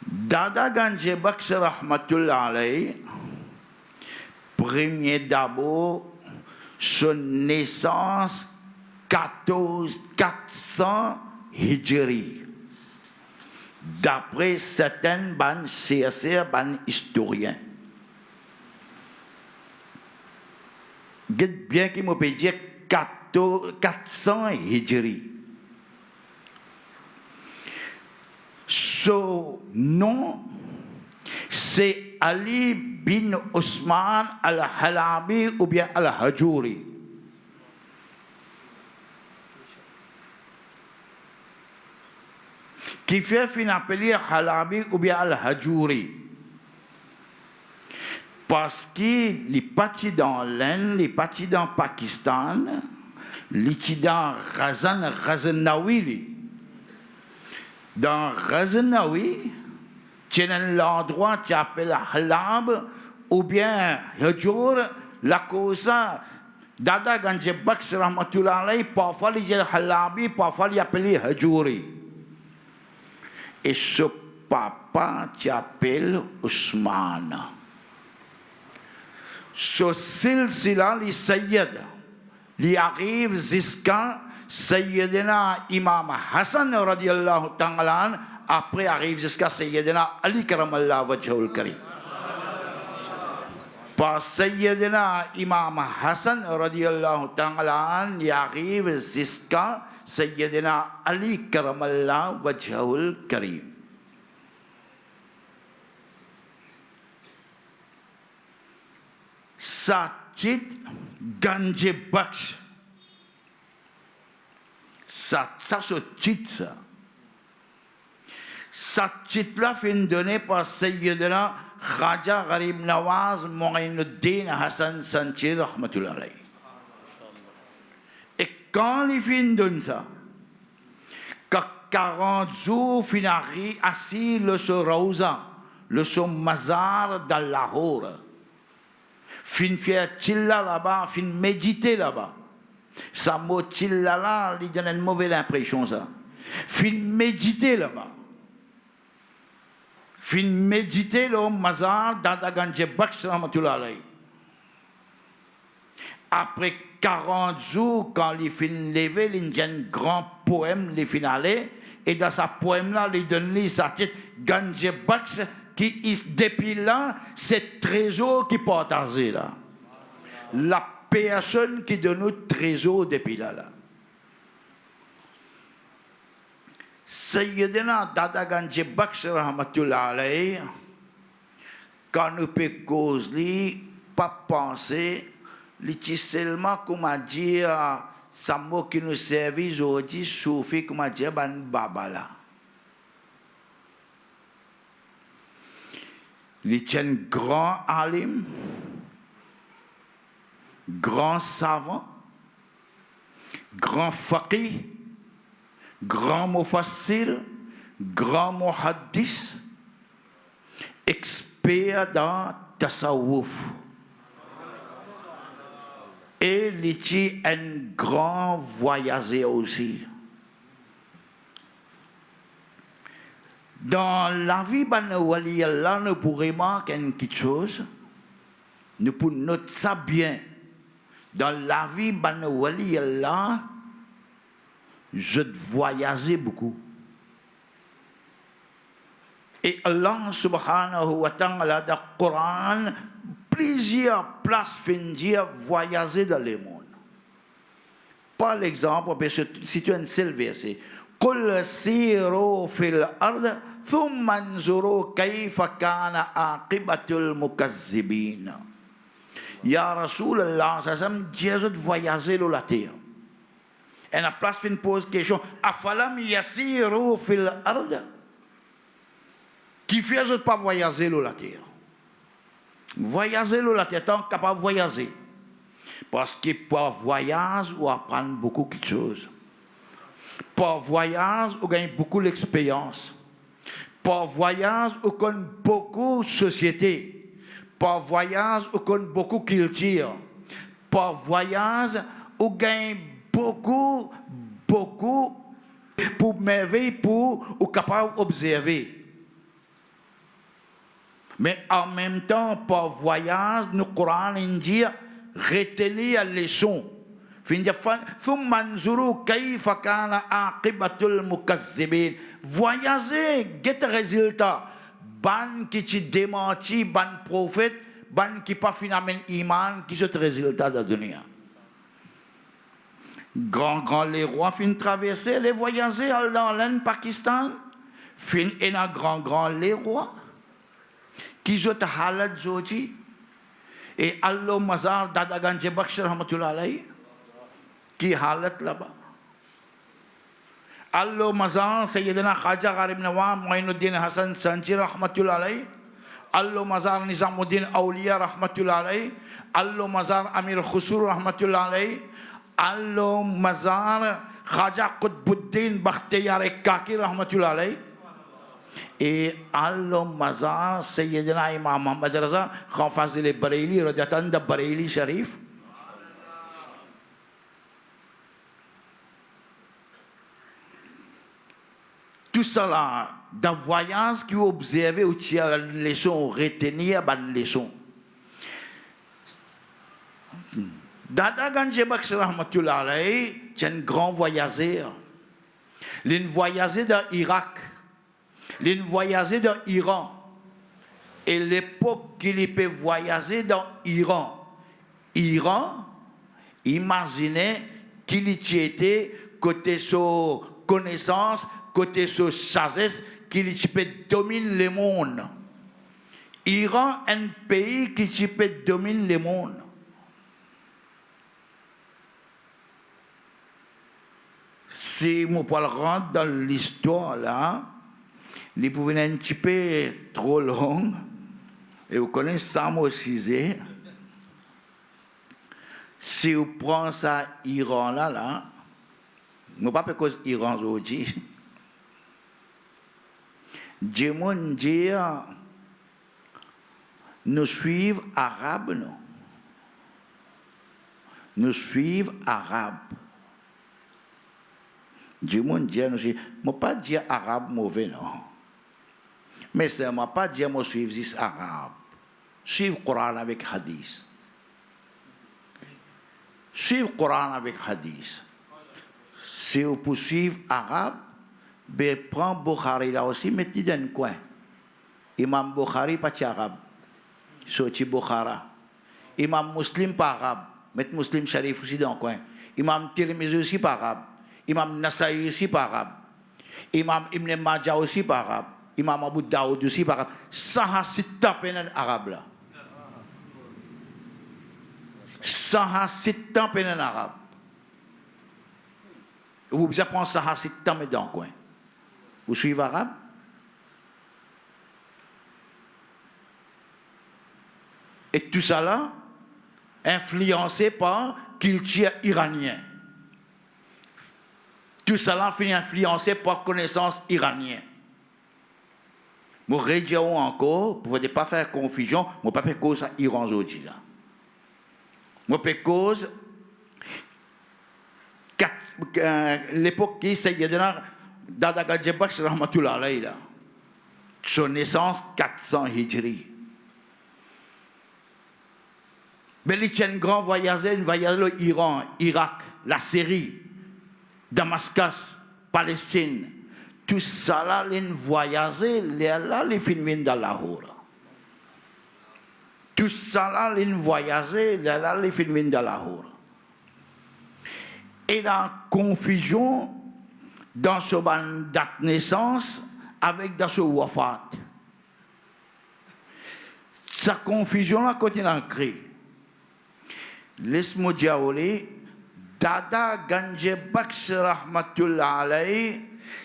Dada Ganji Baksh rahmatullah alayhi, premier d'abord son naissance 400 Hijri. D'après certains chercheurs, historiens. Bien qu'il me peut dire 400 Hijri. Son nom, c'est Ali bin Osman al-Halabi ou bien al-Hajuri. Qui fait fin appeler Halabi ou bien al-Hajuri. Parce qu'il est parti dans l'Inde, il est parti dans le Pakistan, il est dans Ghaznawi. Dans Ghaznawi, il y a un endroit qui s'appelle Halab ou bien Hajur, la cause Dada Ganje Baksh Rahmatullah alayhi, parfois il y a Halabi, parfois il appelle Hajuri. Et ce papa qui appelle Ousmane. Ce silsila li Sayyid, li arrive jusqu'à Sayyidina Imam Hassan radiallahu ta'ala, après arrive jusqu'à Sayyidina Ali karamallahu wajhul karim. Par Sayyidina Imam Hassan radiallahu ta'ala, il arrive jusqu'à Sayyidina Ali karamallahu wajhul karim. Satchit Ganje Baksh. Ça ce titre. Ça titre-là fait donné par Sayyidina Khaja Gharib Nawaz Mo'inuddin Hassan Sanchir rahmatullah alayhi. Et quand il fait donne ça, quand 40 jours finari assis le sur Rawza, le sur Mazar dans Lahore, fin faire chilla là-bas, fin méditer là-bas. Ça mot chilla là, il donne une mauvaise impression ça. Fin méditer là-bas. Fin méditer le Mazar dans la Ganje Baksh rahmatullah alayhi. Après 40 jours, quand il fin levé, il y a un grand poème, il fin aller, et dans sa poème-là, il donne sa titre Ganje Baksh, qui, depuis là, c'est trésor qui partagé là. La personne qui donne notre trésor depuis là. Sayyidina Dada Ganje Baksh rahmatullah alayhi, quand nous peut causer, pas penser, c'est seulement comme à dire, ça mot qui nous servit aujourd'hui, soufi comme à dire, ban babala. Il est un grand alim, grand savant, grand faqih, grand mufassir, grand muhaddis, expert dans tasawwuf. Et il est un grand voyageur aussi. Dans la vie de Wali Allah, nous pourrions remarquer quelque chose. Nous pouvons noter ça bien. Dans la vie de Wali Allah, je voyageais beaucoup. Et Allah subhanahu wa ta'ala dans le Coran, plusieurs places finir voyager dans le monde. Par exemple, si tu as un seul verset, قل سيروا في الأرض ثم انظروا كيف كان عاقبة المكذبين. Ya Rasulallah, ça me dit de voyager sur la terre. Et la place fin pose question, afalam yasiru fil ard? Qui fait de pas voyager sur la terre? Voyager sur la terre, tant capable de voyager. Parce que pour voyage, on apprend beaucoup de choses. Pour voyage, on gagne beaucoup d'expérience. Pour voyage, on connaît beaucoup de sociétés. Pour voyage, on connaît beaucoup de culture. Pour voyage, on gagne beaucoup pour merveille, pour ou capable d'observer. Mais en même temps, pour voyage, nous Coran dit retenir les leçons. ثم انظروا كيف كان عاقبة المكذبين. Voyager, get résultat. Ban qui te démenti, ban prophète, ban qui pas finalement iman, qui sont résultat de la dunya. Grand les rois fin traverser, les voyager dans l'Inde, Pakistan, fin et un grand les rois, qui sont halat jodi, et Allah mazar Dada Ganje Baksh rahmatullah alayhi, qui halat là-bas. Allah mazar Sayyidina Khaja Gharib Nawam Moinuddin Hassan Sanji rahmatullah alayhi, Allah mazar Nizamuddin Awliya rahmatullah alayhi, Allah mazar Amir Khusur rahmatullah alayhi, Allah mazar Khaja Qutbuddin Bakhtiyar Kaki rahmatullah alayhi, et Allah mazar Sayyidina Imam Muhammad Raza Khan Fazil Bareilly Radiatan da Bareilly Sharif. Tout cela, dans le voyage qui observé ou qui a une leçon, retenir une leçon. Dada Ganje Baksh rahmatullah alayhi, c'est un grand voyageur. Il voyagé dans l'Irak, il voyagé dans l'Iran. Et l'époque qu'il peut voyager dans l'Iran, imaginez qu'il y était côté son connaissance, côté son sagesse, qu'il peut dominer le monde. Iran est un pays qui peut dominer le monde. Si je peux rentrer dans l'histoire là, il pouvait être un petit peu trop long. Et vous connaissez Samo Cizé. Si vous prenez ça, Iran là, je ne sais pas pourquoi Iran aujourd'hui. Dieu m'a dit, nous suivons arabes, non? Nous suivons arabes. Dieu m'a dit, nous suivons. Je ne pas dire arabe mauvais, non? Mais ça ne m'a pas dit, moi suivre des arabes. Suivre le Coran avec hadith. Suivre le Coran avec hadith. Si vous pouvez suivre arabe, ben prends Bukhari là aussi, mettez dans le coin. Imam Bukhari pas arabe, sorti Bukhara. Imam Muslim pas arabe, mettez Muslim Sharif aussi dans le coin. Imam Tirmizi aussi pas arabe. Imam Nasa'i aussi pas arabe. Imam Ibn Majah aussi pas arabe. Imam Abu Daoud aussi pas arabe. Ça c'est peine arabe là. Ça c'est peine arabe. Vous apprenez ça c'est dans le coin. Vous suivez arabe? Et tout ça là, influencé par culture iranienne. Tout ça là finit influencé par connaissance iranienne. Je redis encore, pour ne pas faire confusion, je ne peux pas cause Iran aujourd'hui là. Je peux cause l'époque qui s'est Dada Ganje Baksh rahmatullah alayhi là. Son naissance 400 Hijri. Mais il y a un grand voyageur, l'Iran, Irak, la Syrie, Damascus, Palestine. Tout ça là, il voyageur, là, il finit dans Lahore. Tout ça là, il voyageur, là, il finit dans Lahore. Et la confusion dans ce date de naissance avec dans ce wafat. Sa confusion là continue à créer. Laisse-moi dire, Dada Ganje Baksh rahmatullah alayhi,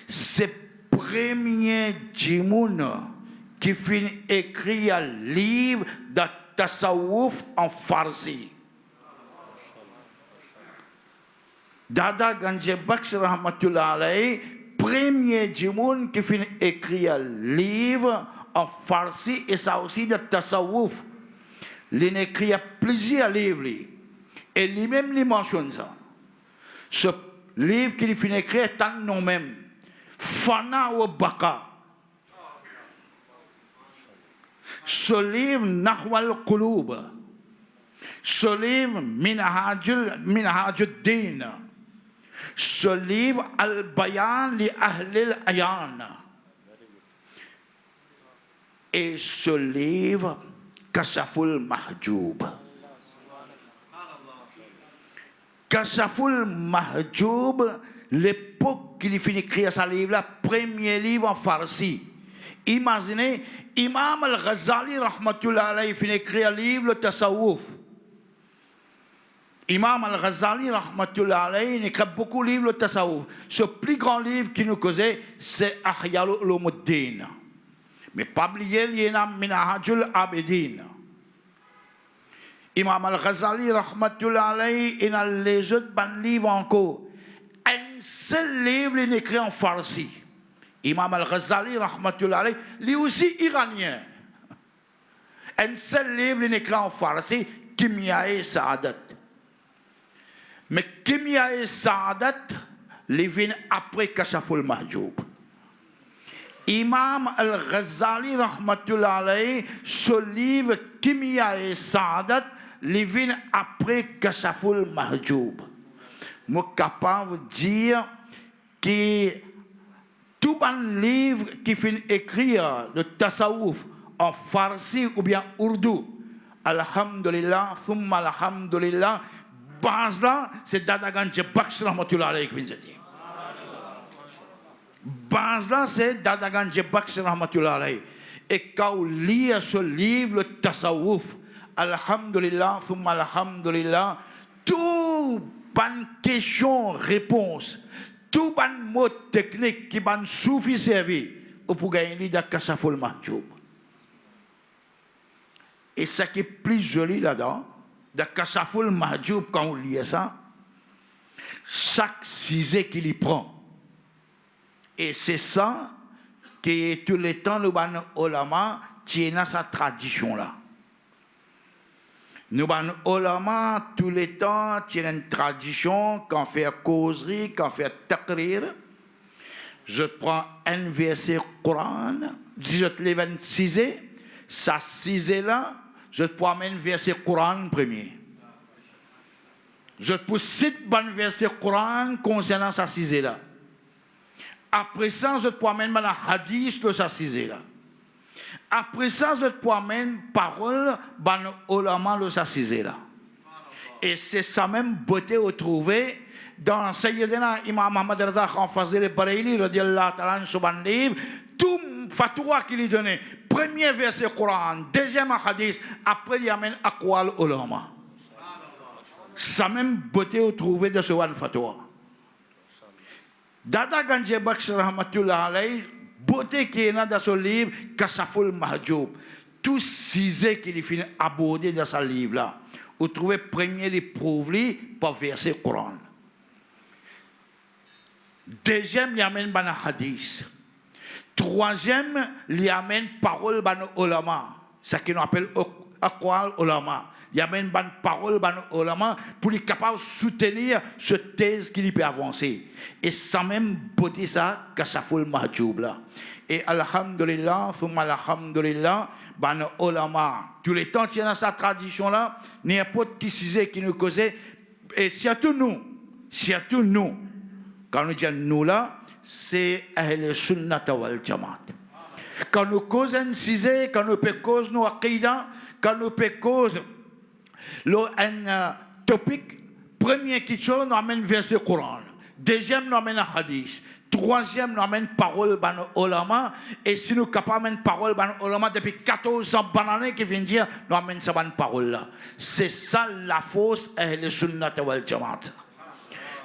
c'est le premier djimoun qui finit écrire un livre de tasawwuf en farsi. Dada Ganje Baksh rahmatullah alayhi, premier djimoun qui finit écrire un livre en farsi et ça aussi de tasawwuf. Il écrit plusieurs livres. Et lui-même, il mentionne ça. Ce livre qu'il finit d'écrire est un nom même. Fana ou Baka. Ce livre, Nahwal Qulub. ce livre Minhajuddin, ce livre Al-Bayan li Ahlil Ayan, et ce livre Kashaful Mahjoub. Kashaful Mahjoub, l'époque qu'il finit d'écrire ce livre-là, premier livre en farsi. Imaginez, Imam Al-Ghazali, rahmatullah alayhi, finit d'écrire un livre, le Tasawwuf. Imam Al-Ghazali, rahmatullah alayhi, écrit beaucoup de livres, le Tasawwuf. Ce plus grand livre qui nous causait, c'est Ihya Ulumuddin. Mais pas oublier, il y a Minhajul Abidin. Imam Al-Ghazali, rahmatullah alayhi, il y a les autres bons livres encore. Un seul livre, il est écrit en farsi. Imam Al-Ghazali, rahmatullah alayhi, lui aussi iranien. Un seul livre, il est écrit en farsi, Kimya-e Sa'adat. Mais Kimya-e Sa'adat, il vient après Kashaful Mahjoub. Imam Al-Ghazali, rahmatullah alayhi, ce livre Kimya-e Sa'adat, il vient après Kashaful Mahjoub. Je suis capable de dire que tout un livre qui finit écrire le tasawwuf en farsi ou bien ourdou, alhamdulillah, thumma alhamdulillah, base là, c'est Dadaganj Baksh rahmatullah alayhi qui vient de dire. Base là, c'est Dadaganj Baksh rahmatullah alayhi. Et quand on lit ce livre, le tasawwuf, alhamdulillah, thumma alhamdulillah, tout bonne question, réponse, tout bon mot technique qui ban soufi servi pour gagner de Kashaful Mahjoub. Et ce qui est plus joli là-dedans, de Kashaful Mahjoub, quand on lit ça, chaque sujet qu'il y prend. Et c'est ça qui tout le temps le ban ulama tient sa tradition là. Nous ban ulama tout le temps tient une tradition quand fait causerie, quand fait taqrir. Je prends un verset Coran, si je te lève un cisé, ça cisé là, je te prends un verset Coran premier. Je te pose 7 bons versets Coran concernant sa cisé là. Après ça, je te prends un hadith de sa cisé là. Après ça, je te promène parole ban ulama le sacisé là. Et c'est ça même beauté retrouvée dans Sayyidina Imam Ahmad Raza Khan Fazil Bareilly radiyallahu ta'ala sur ban livre, tout fatwa qu'il lui donnait, premier verset Coran, deuxième hadith, après il amène aqwal ulama. Ça même beauté retrouvée dans ce one fatwa. Dada Ganj Baksh rahmatullah alayhi, beauté qui est dans ce livre, Kashaful Mahjoub. Tout sujet qu'il finit aborder dans ce livre-là, vous trouvez premier les prouver par verset Coran. Deuxième, il amène ban hadith. Troisième, il amène parole ban ulama. Ce qu'on appelle aqwal ulama. Il amène ban parole ban ulama pour être capable de soutenir cette thèse qu'il peut avancer. Et ça même beauté ça, Kashaful Mahjoub là. Et alhamdulillah, thumma alhamdulillah, ban ulama. Tous les temps, il y a sa tradition là, n'importe qui sujet qui nous causait, et surtout nous, quand nous disons nous là, c'est Ahl Sunnah wal Jamaat. Quand nous causons un sujet, quand nous causer nos aqidah, quand nous causer un topic, premier qui chose, nous amène verset Coran. Deuxième, nous amène hadith. Troisième, nous amène parole ban ulama. Et si nous sommes capables d'amener parole ban ulama depuis 14 ans, qui vient dire, nous amène sa ban parole là. C'est ça la force Ahl Sunnah wal Jamaat.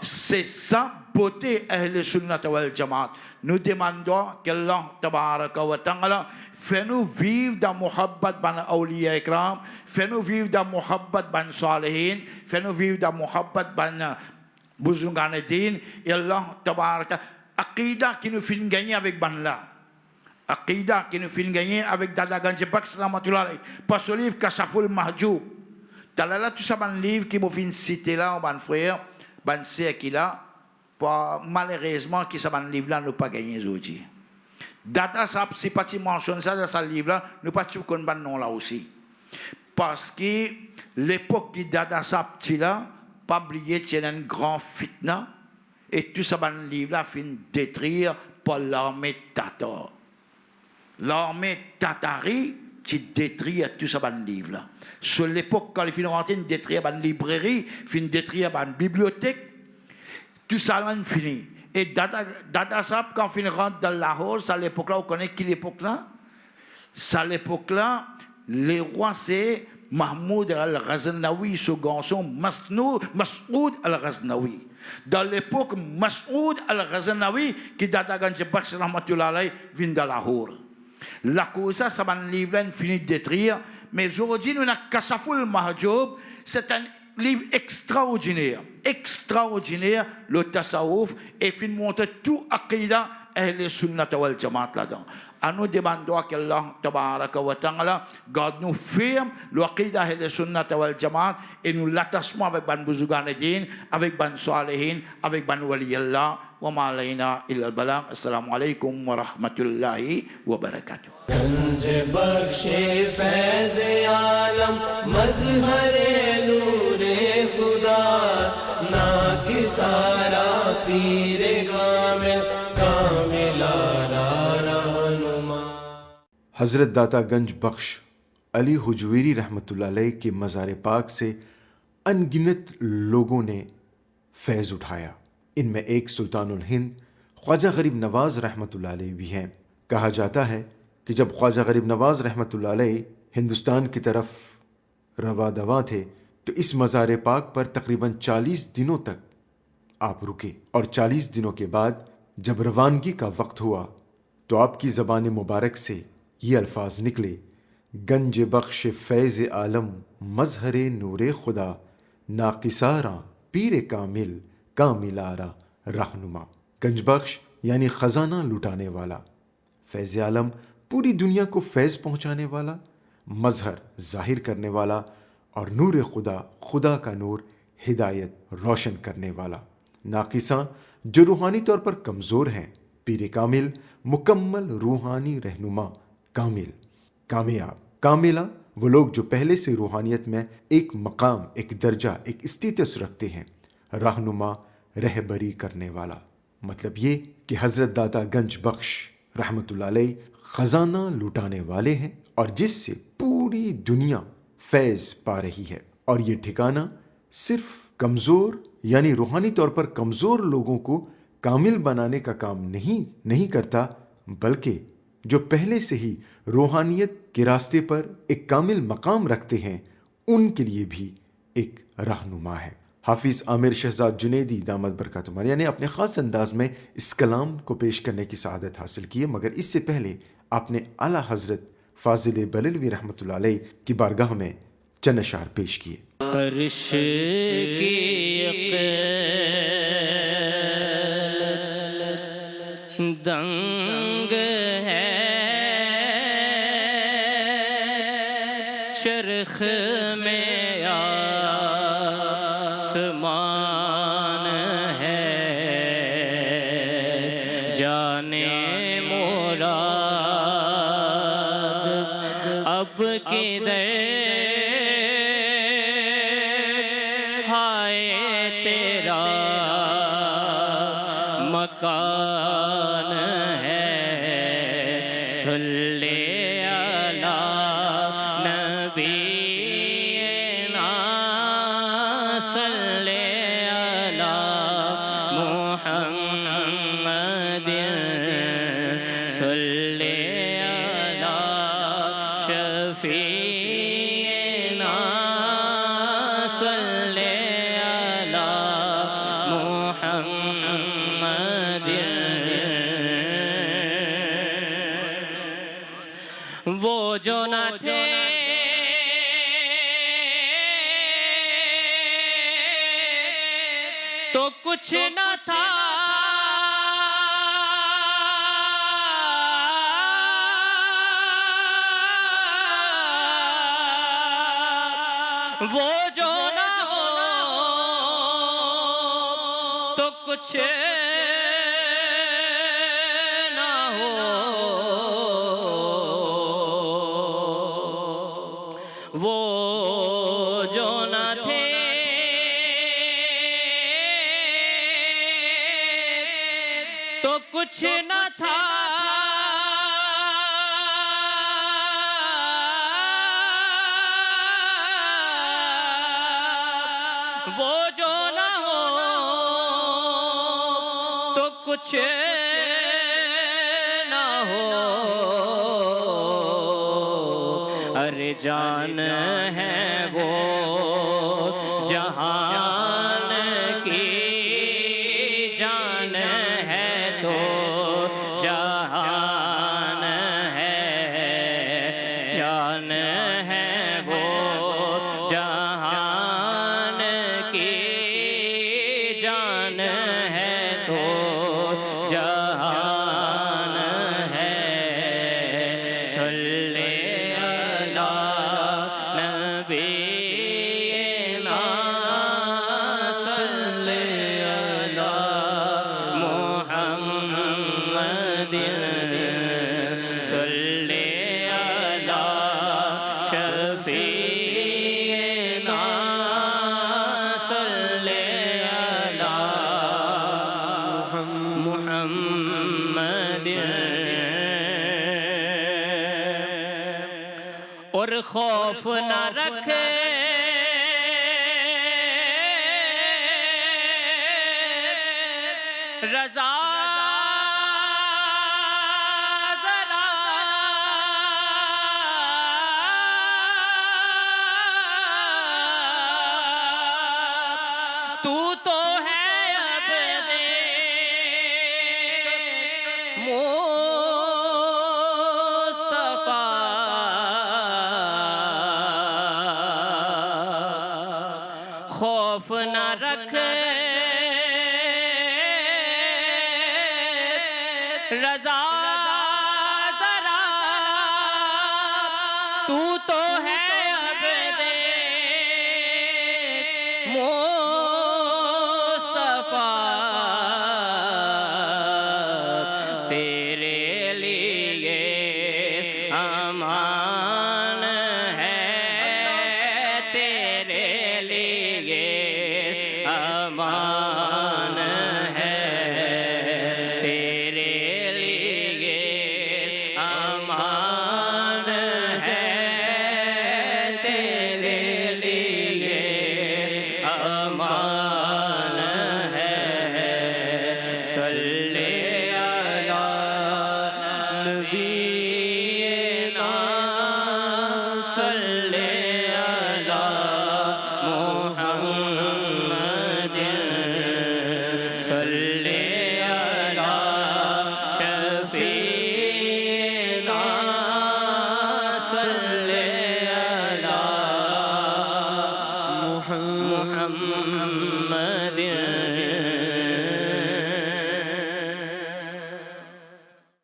C'est ça beauté Ahl Sunnah wal Jamaat. Nous demandons qu'Allah tabaraka wa ta'ala fais-nous vivre dans muhabbat ban awliya ikram, fais-nous vivre dans muhabbat ban salihin, fais-nous vivre dans muhabbat ban buzungan din. Et Allah tabaraka aqida qui nous fait gagner avec ban là. Aqida qui nous fait gagner avec Dada Ganj Baksh rahmatullah alayhi. Pas ce livre Kashaful Mahjoub. Là tout ça ban livre qui m'a fait citer là ban frère, ban sœur qui là. Malheureusement, qui ça ban livre là nous pas gagné aujourd'hui. Data ça c'est pas tu mentionnes ça dans ce livre là, nous pas tu connais ban nom là aussi. parce que l'époque qui date à sa petite là, pas oublier qu'il y a un grand fitna, et tout ça, ban livre là, fin détruire par l'armée tatare. L'armée tatari qui détruit tout ça, ban livre là. Sur l'époque, quand les fins rentrent, ils détruisent ban librairie, fin détruire ban bibliothèque, tout ça là, fini. Et data ça, quand fin rentre dans la hausse, à l'époque là, vous connaissez qui l'époque là? C'est à l'époque là, les rois c'est Mahmoud al-Ghaznawi, ce garçon Mas'oud al-Ghaznawi. Dans l'époque, Mas'oud al-Ghaznawi, qui date à Ganjebakh Rahmatullah alayhi, vient de Lahore. La cause, ça va un livre fini de détruire, mais aujourd'hui, nous avons Kashaful Mahjoub, c'est un livre extraordinaire, le tasawuf, et fin montre tout Aqidah et les sunnat wal jamaat là-dedans. À nous demandons qu'Allah tabaraka wa ta'ala garde nous ferme l'aqidah et les sunnat wal jamaat et nous l'attachement avec ban bouzouganedine, avec ban salihin, avec ban waliyallah wa ma alayna illa al-balagh. Assalamu alaykum wa rahmatullahi wa barakatuh. Ganj Bakhsh فیض عالم مظہر نور خدا ناکسارا پیر کامل کامل آرا رہنما. حضرت داتا گنج بخش علی حجویری رحمۃ اللہ علیہ کے مزار پاک سے ان گنت لوگوں نے فیض اٹھایا. ان میں ایک سلطان الہند خواجہ غریب نواز رحمۃ اللہ علیہ بھی ہیں. کہا جاتا ہے کہ جب خواجہ غریب نواز رحمۃ اللہ علیہ ہندوستان کی طرف رواں دواں تھے تو اس مزار پاک پر تقریباً 40 دنوں تک آپ رکے، اور 40 دنوں کے بعد جب روانگی کا وقت ہوا تو آپ کی زبان مبارک سے یہ الفاظ نکلے: گنج بخش فیض عالم مظہر نور خدا ناقصاراں پیر کامل کاملارا رہنما. گنج بخش یعنی خزانہ لٹانے والا، فیض عالم پوری دنیا کو فیض پہنچانے والا، مظہر ظاہر کرنے والا، اور نور خدا خدا کا نور ہدایت روشن کرنے والا، ناقصاں جو روحانی طور پر کمزور ہیں، پیر کامل مکمل روحانی رہنما، کامل کامیاب. کاملہ وہ لوگ جو پہلے سے روحانیت میں ایک مقام، ایک درجہ، ایک اسٹیٹس رکھتے ہیں. رہنما رہبری کرنے والا، مطلب یہ کہ حضرت داتا گنج بخش رحمۃ اللہ علیہ خزانہ لٹانے والے ہیں، اور جس سے پوری دنیا فیض پا رہی ہے. اور یہ ٹھکانہ صرف کمزور یعنی روحانی طور پر کمزور لوگوں کو کامل بنانے کا کام نہیں کرتا، بلکہ جو پہلے سے ہی روحانیت کے راستے پر ایک کامل مقام رکھتے ہیں ان کے لیے بھی ایک رہنما ہے. حافظ عامر شہزاد جنیدی دامت برکاتہم علیہ نے اپنے خاص انداز میں اس کلام کو پیش کرنے کی سعادت حاصل کی ہے، مگر اس سے پہلے آپ نے اعلیٰ حضرت فاضل بریلوی رحمۃ اللہ علیہ کی بارگاہ میں چند اشعار پیش کیے. عرش کی دنگ ہے، چرخ میں آسمان ہے، جانے مراد اب کدھر ہائے تیرا مکان ہے. صلی علی نبینا صلی علی محمد صلی علی شفیعنا صلی علی محمد. وہ جو نہ تھے تو کچھ نہ تھا، وہ جو نہ ہو تو کچھ نہ ہو، وہ کچھ نہ تھا وہ جو نہ ہو تو کچھ نہ ہو ارے جان ہے وہ جہان کی جان ہے تو جہان ہے جان ہے وہ جہان کی جان ہے تو جہان ہے صلی علی نبی اور خوف نہ رکھے رضا ذرا تو ہے اب خوف نہ رکھ رضا ذرا تو ہے عبد مصطفیٰ تیرے لیے امان ہے تیرے لیے امان ہے تیرے لیے امان ہے تیرے لیے امان ہے صلی علی نبینا صلی علی محمد صلی علی شفیعنا صلی علی محمد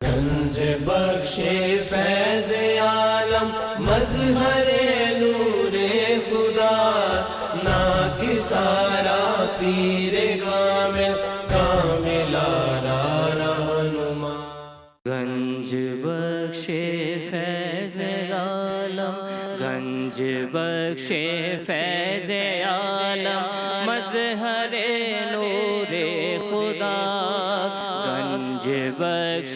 گنج بخش فیض عالم مظہر نور خدا ناکسارا پیر کامل کاملارا رہنما گنج بخش فیض عالم گنج بخش فیض عالم مظہر نور خدا گنج بخش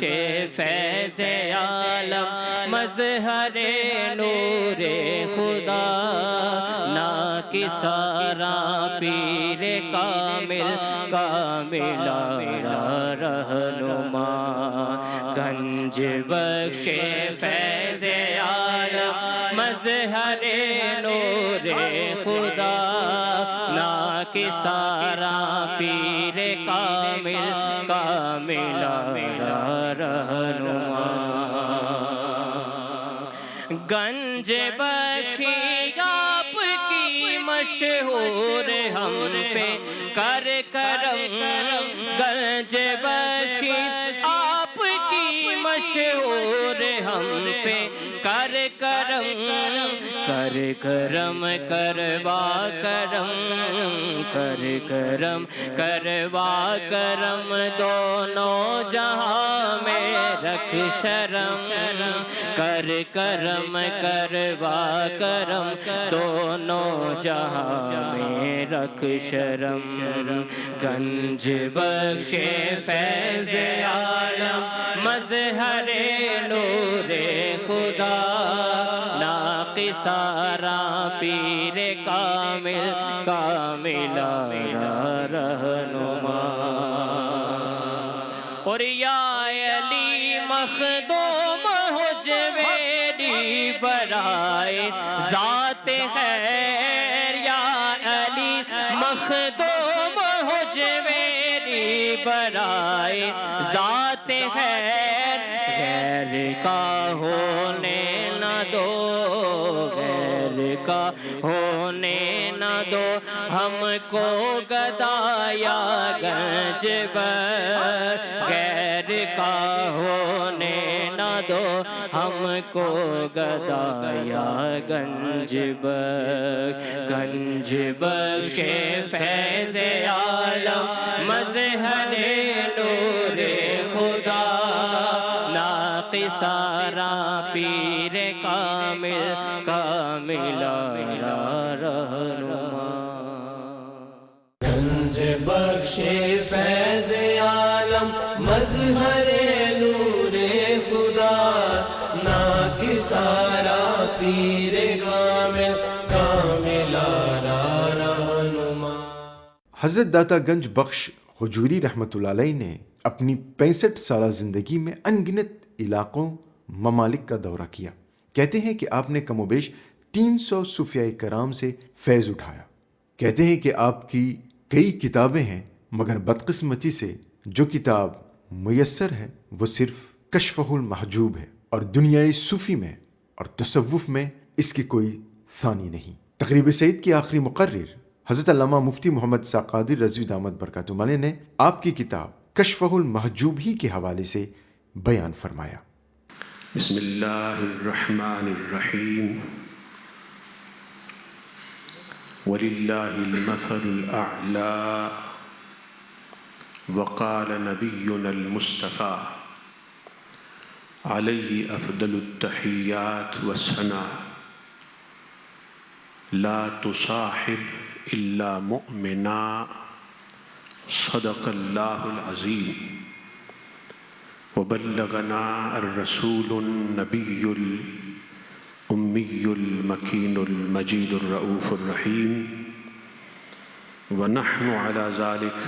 فیض عالم مظہر نور خدا ناکسارا پیر کامل کاملارا رہنما گنج بخش فیض عالم مظہر نور خدا ناکسارا پیر کامل کاملارا رہنما گنج بخشی آپ کی مشہور ہم پہ کر کرم گنج بخشی آپ کی مشہور ہم پہ کر کرم کر کرم کروا کرم کر کرم کروا کرم دونوں جہاں میں رکھ شرم کر کرم کروا کرم دونوں جہاں میں رکھ شرم گنج بخش فیض عالم مظہر نور خدا ناقصارا پیر کامل کاملارا رہنما اور یا علی مخدوم حجویری برائے ذات خیر یا علی مخدوم حجویری برائے ذات خیر غیر کا ہونے نہ دو غیر کا ہونے نہ دو ہم کو گدایا گنج غیر کا ہونے نہ دو ہم کو گدایا گنج بخش فیض عالم مظہر نور خدا ناقصارا پیر کامل کاملارا رہنما گنج بخش فیض عالم مظہر نور خدا ناقصارا پیر کامل کاملارا رہنما۔ حضرت داتا گنج بخش حجویری رحمۃ اللہ علیہ نے اپنی 65 سالہ زندگی میں انگنت علاقوں ممالک کا دورہ کیا۔ کہتے ہیں کہ آپ نے کم و بیش 300 صوفیاء کرام سے فیض اٹھایا۔ کہتے ہیں کہ آپ کی کئی کتابیں ہیں، مگر بدقسمتی سے جو کتاب میسر ہے وہ صرف کشفہ المحجوب ہے، اور دنیائے صوفی میں اور تصوف میں اس کی کوئی ثانی نہیں۔ تقریب سعید کی آخری مقرر حضرت علامہ مفتی محمد ساق قادری رضوی دامت برکاتہ علیہ نے آپ کی کتاب کشفہ المحجوب ہی کے حوالے سے بیان فرمایا۔ بسم اللہ الرحمن الرحیم وَلِلَّهِ الْمَثَلُ الْأَعْلَى وقال نبينا المصطفى عليه أفضل التحيات والثناء لا تصاحب إلا مؤمنا صدق الله العظيم وبلغنا الرسول النبي الأمي المكين المجيد الرؤوف الرحيم ونحن على ذلك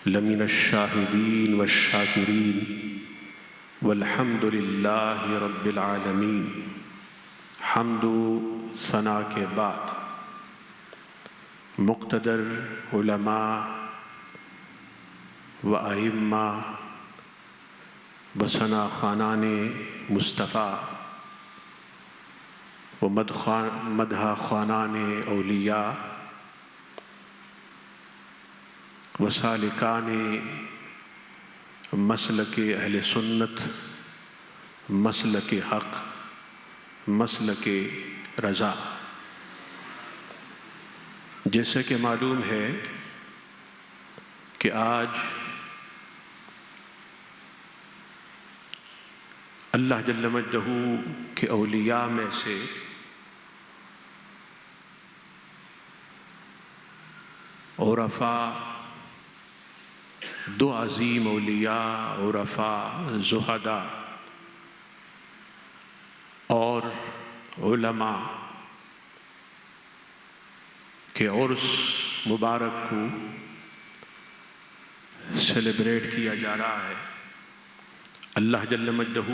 لمن الشاهدين والشاكرين والحمد لله رب العالمين۔ حمد و ثنا کے بعد مقتدر علماء و ائمہ و ثنا خوانان مصطفیٰ و مدح خوانان اولیاء و سالکان مسلک اہل سنت، مسلک حق، مسلک رضا۔ جیسے کہ معلوم ہے کہ آج اللہ جل مجدہ کے اولیاء میں سے عرفاء، دو عظیم اولیاء عرفاء زہداء اور علماء کے عرس مبارک کو سیلیبریٹ کیا جا رہا ہے۔ اللہ جل مجدہ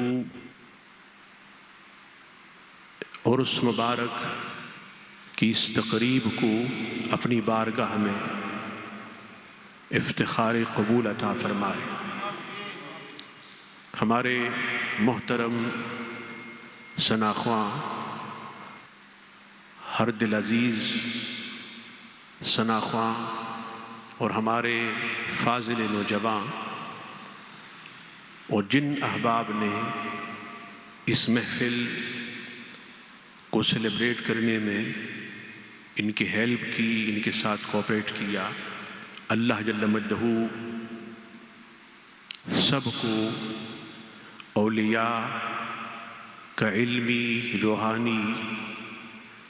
عرس مبارک کی اس تقریب کو اپنی بارگاہ میں افتخار قبول عطا فرمائے۔ ہمارے محترم ثناخواں، ہر دل عزیز ثناخواں اور ہمارے فاضل نوجوان اور جن احباب نے اس محفل کو سیلیبریٹ کرنے میں ان کی ہیلپ کی، ان کے ساتھ کوآپریٹ کیا، اللہ جل مجدہ سب کو اولیاء کا علمی، روحانی،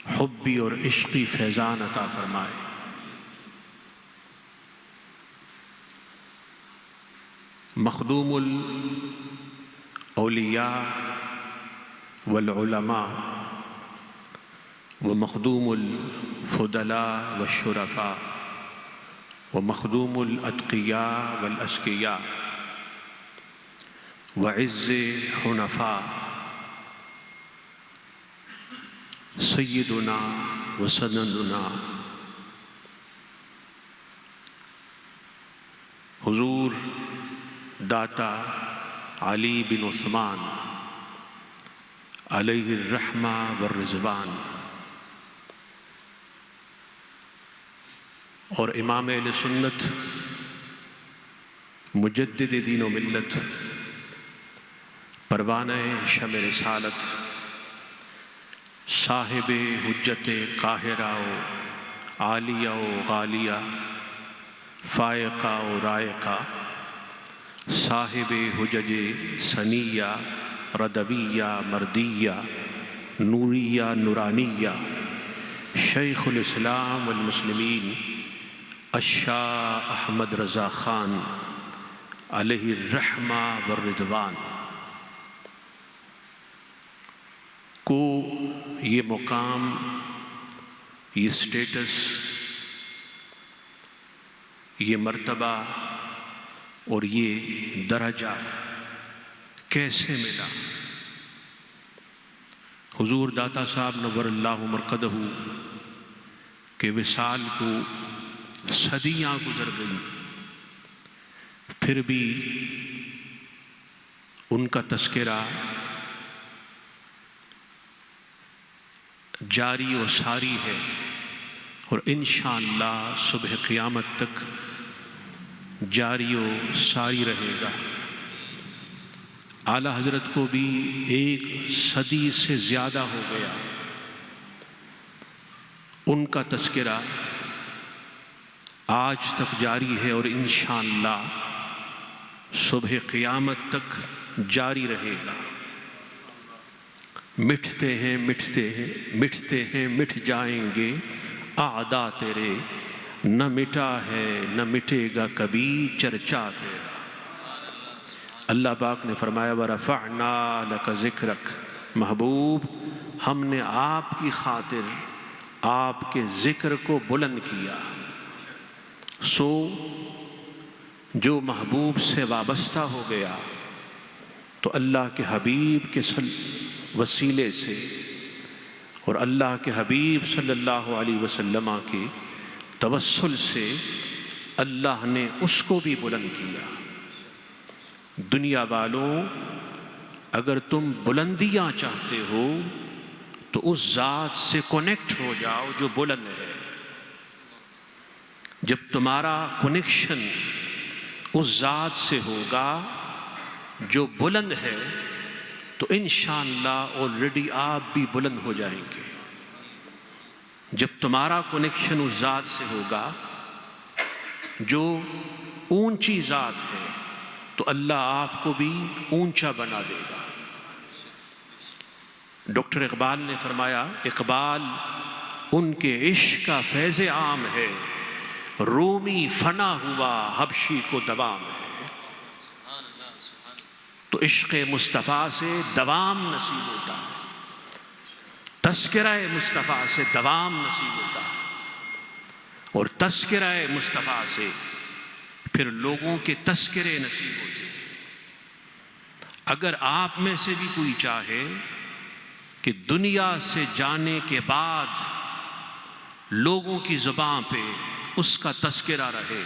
حبی اور عشقی فیضان عطا فرمائے۔ مخدوم الاولیاء والعلماء ومخدوم الفضلاء والشرفاء ومخدوم الاتقیاء والاسقیاء وعز حنفاء سیدنا وسندنا حضور داتا علی بن عثمان علیہ الرحمہ والرضوان اور امام اہل سنت مجدد دین و ملت پروانہ شمع رسالت صاحب حجت قاہرہ و عالیہ و غالیہ فائقہ و رائقہ صاحب حجج سنیہ ردویہ مردیہ نوریہ نورانیہ شیخ الاسلام والمسلمین الشاہ احمد رضا خان علیہ الرحمہ والرضوان کو یہ مقام، یہ سٹیٹس، یہ مرتبہ اور یہ درجہ کیسے ملا؟ حضور داتا صاحب نور اللہ مرقدہ کے وصال کو صدیاں گزر گئیں، پھر بھی ان کا تذکرہ جاری و ساری ہے اور انشاءاللہ صبح قیامت تک جاری و ساری رہے گا۔ اعلیٰ حضرت کو بھی 1 صدی سے زیادہ ہو گیا، ان کا تذکرہ آج تک جاری ہے اور انشاءاللہ صبح قیامت تک جاری رہے گا۔ مٹھتے ہیں مٹھتے ہیں مٹھتے ہیں مٹھ جائیں گے اعداء تیرے، نہ مٹا ہے نہ مٹے گا کبھی چرچا تیرا۔ اللہ پاک نے فرمایا وَرَفَعْنَا لَكَ ذِكْرَكَ، محبوب ہم نے آپ کی خاطر آپ کے ذکر کو بلند کیا۔ سو جو محبوب سے وابستہ ہو گیا تو اللہ کے حبیب کے وسیلے سے اور اللہ کے حبیب صلی اللہ علیہ وسلم کے توسل سے اللہ نے اس کو بھی بلند کیا۔ دنیا والوں، اگر تم بلندیاں چاہتے ہو تو اس ذات سے کنیکٹ ہو جاؤ جو بلند ہے۔ جب تمہارا کنیکشن اس ذات سے ہوگا جو بلند ہے تو انشاءاللہ آلریڈی آپ بھی بلند ہو جائیں گے۔ جب تمہارا کنیکشن اس ذات سے ہوگا جو اونچی ذات ہے تو اللہ آپ کو بھی اونچا بنا دے گا۔ ڈاکٹر اقبال نے فرمایا اقبال ان کے عشق کا فیض عام ہے، رومی فنا ہوا حبشی کو دوام ہے۔ تو عشق مصطفیٰ سے دوام نصیب ہوتا ہے، تذکرہ مصطفیٰ سے دوام نصیب ہوتا ہے، اور تذکرہ مصطفیٰ سے پھر لوگوں کے تذکرے نصیب ہوتے ہیں۔ اگر آپ میں سے بھی کوئی چاہے کہ دنیا سے جانے کے بعد لوگوں کی زبان پہ اس کا تذکرہ رہے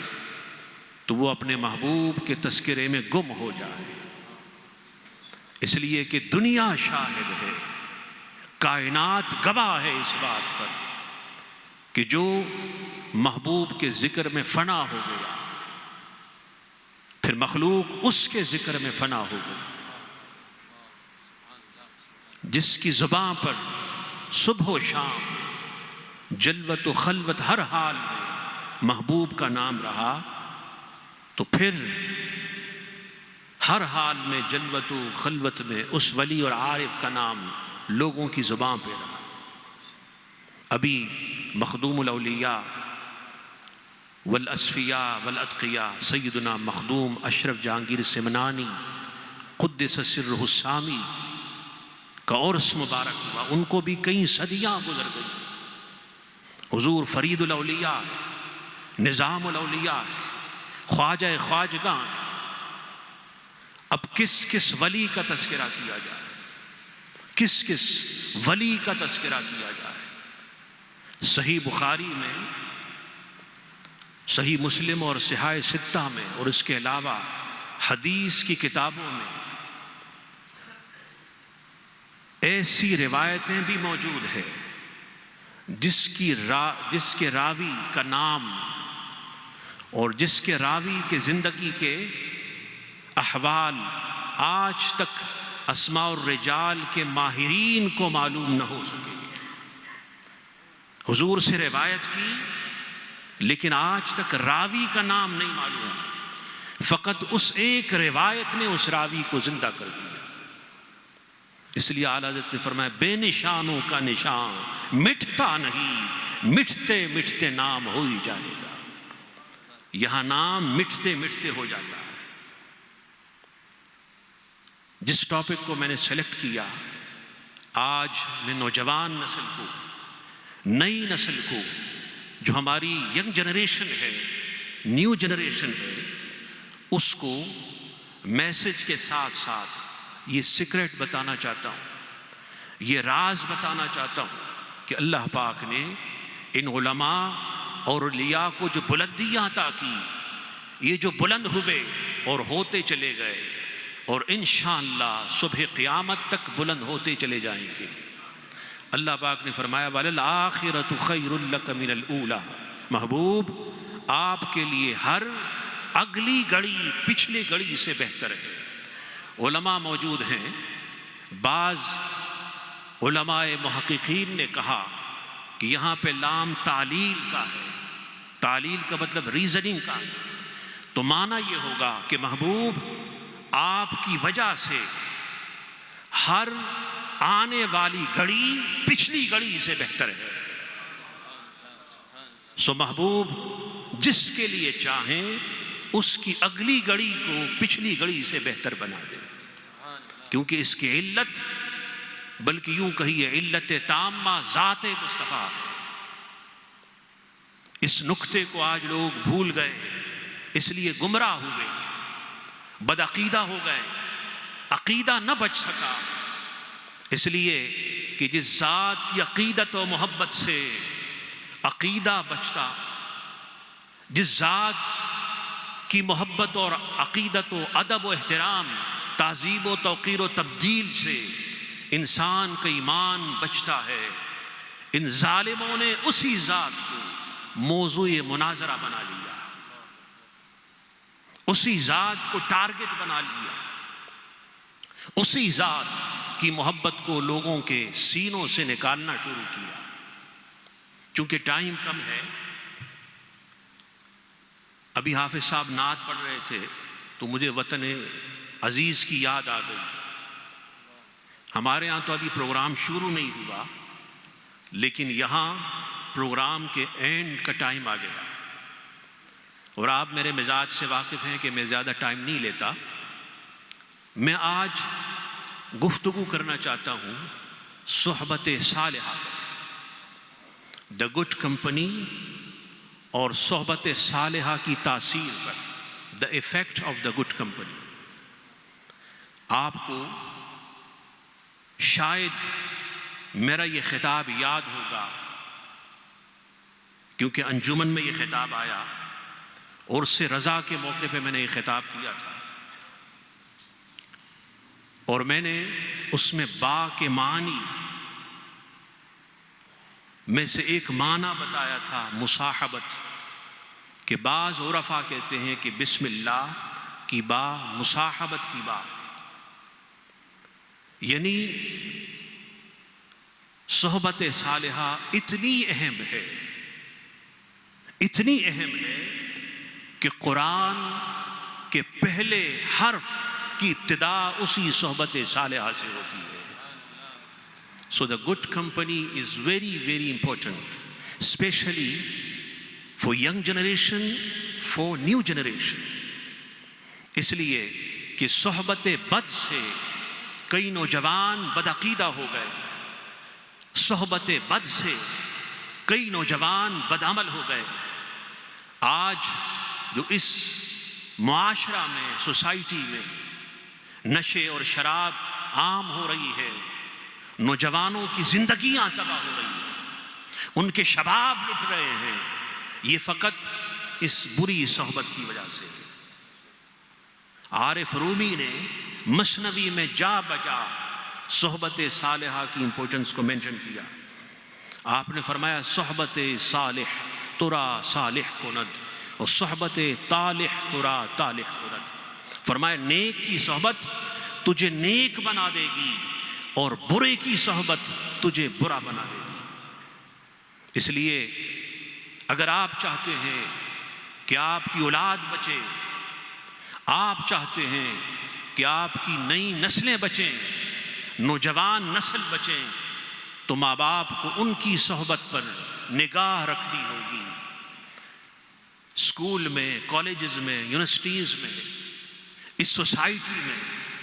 تو وہ اپنے محبوب کے تذکرے میں گم ہو جائے، اس لیے کہ دنیا شاہد ہے، کائنات گواہ ہے اس بات پر کہ جو محبوب کے ذکر میں فنا ہو گیا پھر مخلوق اس کے ذکر میں فنا ہو گئی۔ جس کی زبان پر صبح و شام جلوت و خلوت ہر حال میں محبوب کا نام رہا تو پھر ہر حال میں جلوت و خلوت میں اس ولی اور عارف کا نام لوگوں کی زبان پہ رہا۔ ابھی مخدوم الاولیاء والاصفیاء والاتقیاء سیدنا مخدوم اشرف جہانگیر سمنانی قدس سرہ السامی کا عرس مبارک ہوا، ان کو بھی کئی صدیاں گزر گئی۔ حضور فرید الاولیاء، نظام الاولیاء، خواجہ خواجگاں، اب کس کس ولی کا تذکرہ کیا جائے، کس کس ولی کا تذکرہ کیا جائے۔ صحیح بخاری میں، صحیح مسلم اور صحاح ستہ میں، اور اس کے علاوہ حدیث کی کتابوں میں ایسی روایتیں بھی موجود ہیں جس کے راوی کا نام اور جس کے راوی کے زندگی کے احوال آج تک اسماء الرجال کے ماہرین کو معلوم نہ ہو سکے۔ حضور سے روایت کی لیکن آج تک راوی کا نام نہیں معلوم، فقط اس ایک روایت نے اس راوی کو زندہ کر دیا۔ اس لیے اعلیٰ حضرت نے فرمایا بے نشانوں کا نشان مٹتا نہیں، مٹتے مٹتے نام ہو ہی جائے گا۔ یہاں نام مٹتے مٹتے ہو جاتا ہے۔ جس ٹاپک کو میں نے سلیکٹ کیا، آج میں نوجوان نسل کو، نئی نسل کو، جو ہماری ینگ جنریشن ہے، نیو جنریشن ہے، اس کو میسج کے ساتھ ساتھ یہ سیکرٹ بتانا چاہتا ہوں، یہ راز بتانا چاہتا ہوں کہ اللہ پاک نے ان علماء اور اولیاء کو جو بلندیاں عطا کی، یہ جو بلند ہوئے اور ہوتے چلے گئے اور انشاءاللہ صبح قیامت تک بلند ہوتے چلے جائیں گے۔ اللہ پاک نے فرمایا وَلَلْآخِرَةُ خَيْرٌ لَكَ مِنَ الْأُولَى، محبوب آپ کے لیے ہر اگلی گھڑی پچھلی گھڑی سے بہتر ہے۔ علماء موجود ہیں، بعض علماء محققین نے کہا کہ یہاں پہ لام تعلیل کا ہے، تعلیل کا مطلب ریزننگ کا ہے، تو معنی یہ ہوگا کہ محبوب آپ کی وجہ سے ہر آنے والی گھڑی پچھلی گھڑی سے بہتر ہے۔ سو محبوب جس کے لیے چاہیں اس کی اگلی گھڑی کو پچھلی گھڑی سے بہتر بنا دیں، کیونکہ اس کی علت، بلکہ یوں کہیے علت تامہ ذات مصطفیٰ۔ اس نقطے کو آج لوگ بھول گئے، اس لیے گمراہ ہوئے، بدعقیدہ ہو گئے، عقیدہ نہ بچ سکا، اس لیے کہ جس ذات کی عقیدت و محبت سے عقیدہ بچتا، جس ذات کی محبت اور عقیدت و ادب و احترام، تعظیم و توقیر و تبدیل سے انسان کا ایمان بچتا ہے، ان ظالموں نے اسی ذات کو موضوع مناظرہ بنا لیا، اسی ذات کو ٹارگٹ بنا لیا، اسی ذات کی محبت کو لوگوں کے سینوں سے نکالنا شروع کیا۔ چونکہ ٹائم کم ہے، ابھی حافظ صاحب نعت پڑھ رہے تھے تو مجھے وطن عزیز کی یاد آ گئی۔ ہمارے ہاں تو ابھی پروگرام شروع نہیں ہوا، لیکن یہاں پروگرام کے اینڈ کا ٹائم آ گیا، اور آپ میرے مزاج سے واقف ہیں کہ میں زیادہ ٹائم نہیں لیتا۔ میں آج گفتگو کرنا چاہتا ہوں صحبت صالحہ، دا گڈ کمپنی اور صحبت صالحہ کی تاثیر پر، the effect of the good company. آپ کو شاید میرا یہ خطاب یاد ہوگا، کیونکہ انجمن میں یہ خطاب آیا اور اس سے رضا کے موقع پہ میں نے یہ خطاب کیا تھا، اور میں نے اس میں با کے معنی میں سے ایک معنی بتایا تھا مصاحبت، کہ بعض عرفاء کہتے ہیں کہ بسم اللہ کی با مصاحبت کی با، یعنی صحبت صالحہ اتنی اہم ہے، اتنی اہم ہے کہ قرآن کے پہلے حرف کی ابتدا اسی صحبت صالحہ سے ہوتی ہے. So the good company is very, very important, especially for young generation, for new generation. اس لیے کہ صحبت بد سے کئی نوجوان بدعقیدہ ہو گئے، صحبت بد سے کئی نوجوان بدعمل ہو گئے. آج جو اس معاشرہ میں، سوسائٹی میں نشے اور شراب عام ہو رہی ہے، نوجوانوں کی زندگیاں تباہ ہو رہی ہیں، ان کے شباب لٹ رہے ہیں، یہ فقط اس بری صحبت کی وجہ سے. عارف رومی نے مثنوی میں جا بجا صحبت صالحہ کی امپورٹنس کو مینشن کیا. آپ نے فرمایا صحبت صالح ترا صالح کند اور صحبت طالح ترا طالح کند. فرمایا نیک کی صحبت تجھے نیک بنا دے گی اور برے کی صحبت تجھے برا بنا دے گی. اس لیے اگر آپ چاہتے ہیں کہ آپ کی اولاد بچے، آپ چاہتے ہیں کہ آپ کی نئی نسلیں بچیں، نوجوان نسل بچیں، تو ماں باپ کو ان کی صحبت پر نگاہ رکھنی ہوگی. اسکول میں، کالجز میں، یونیورسٹیز میں، اس سوسائٹی میں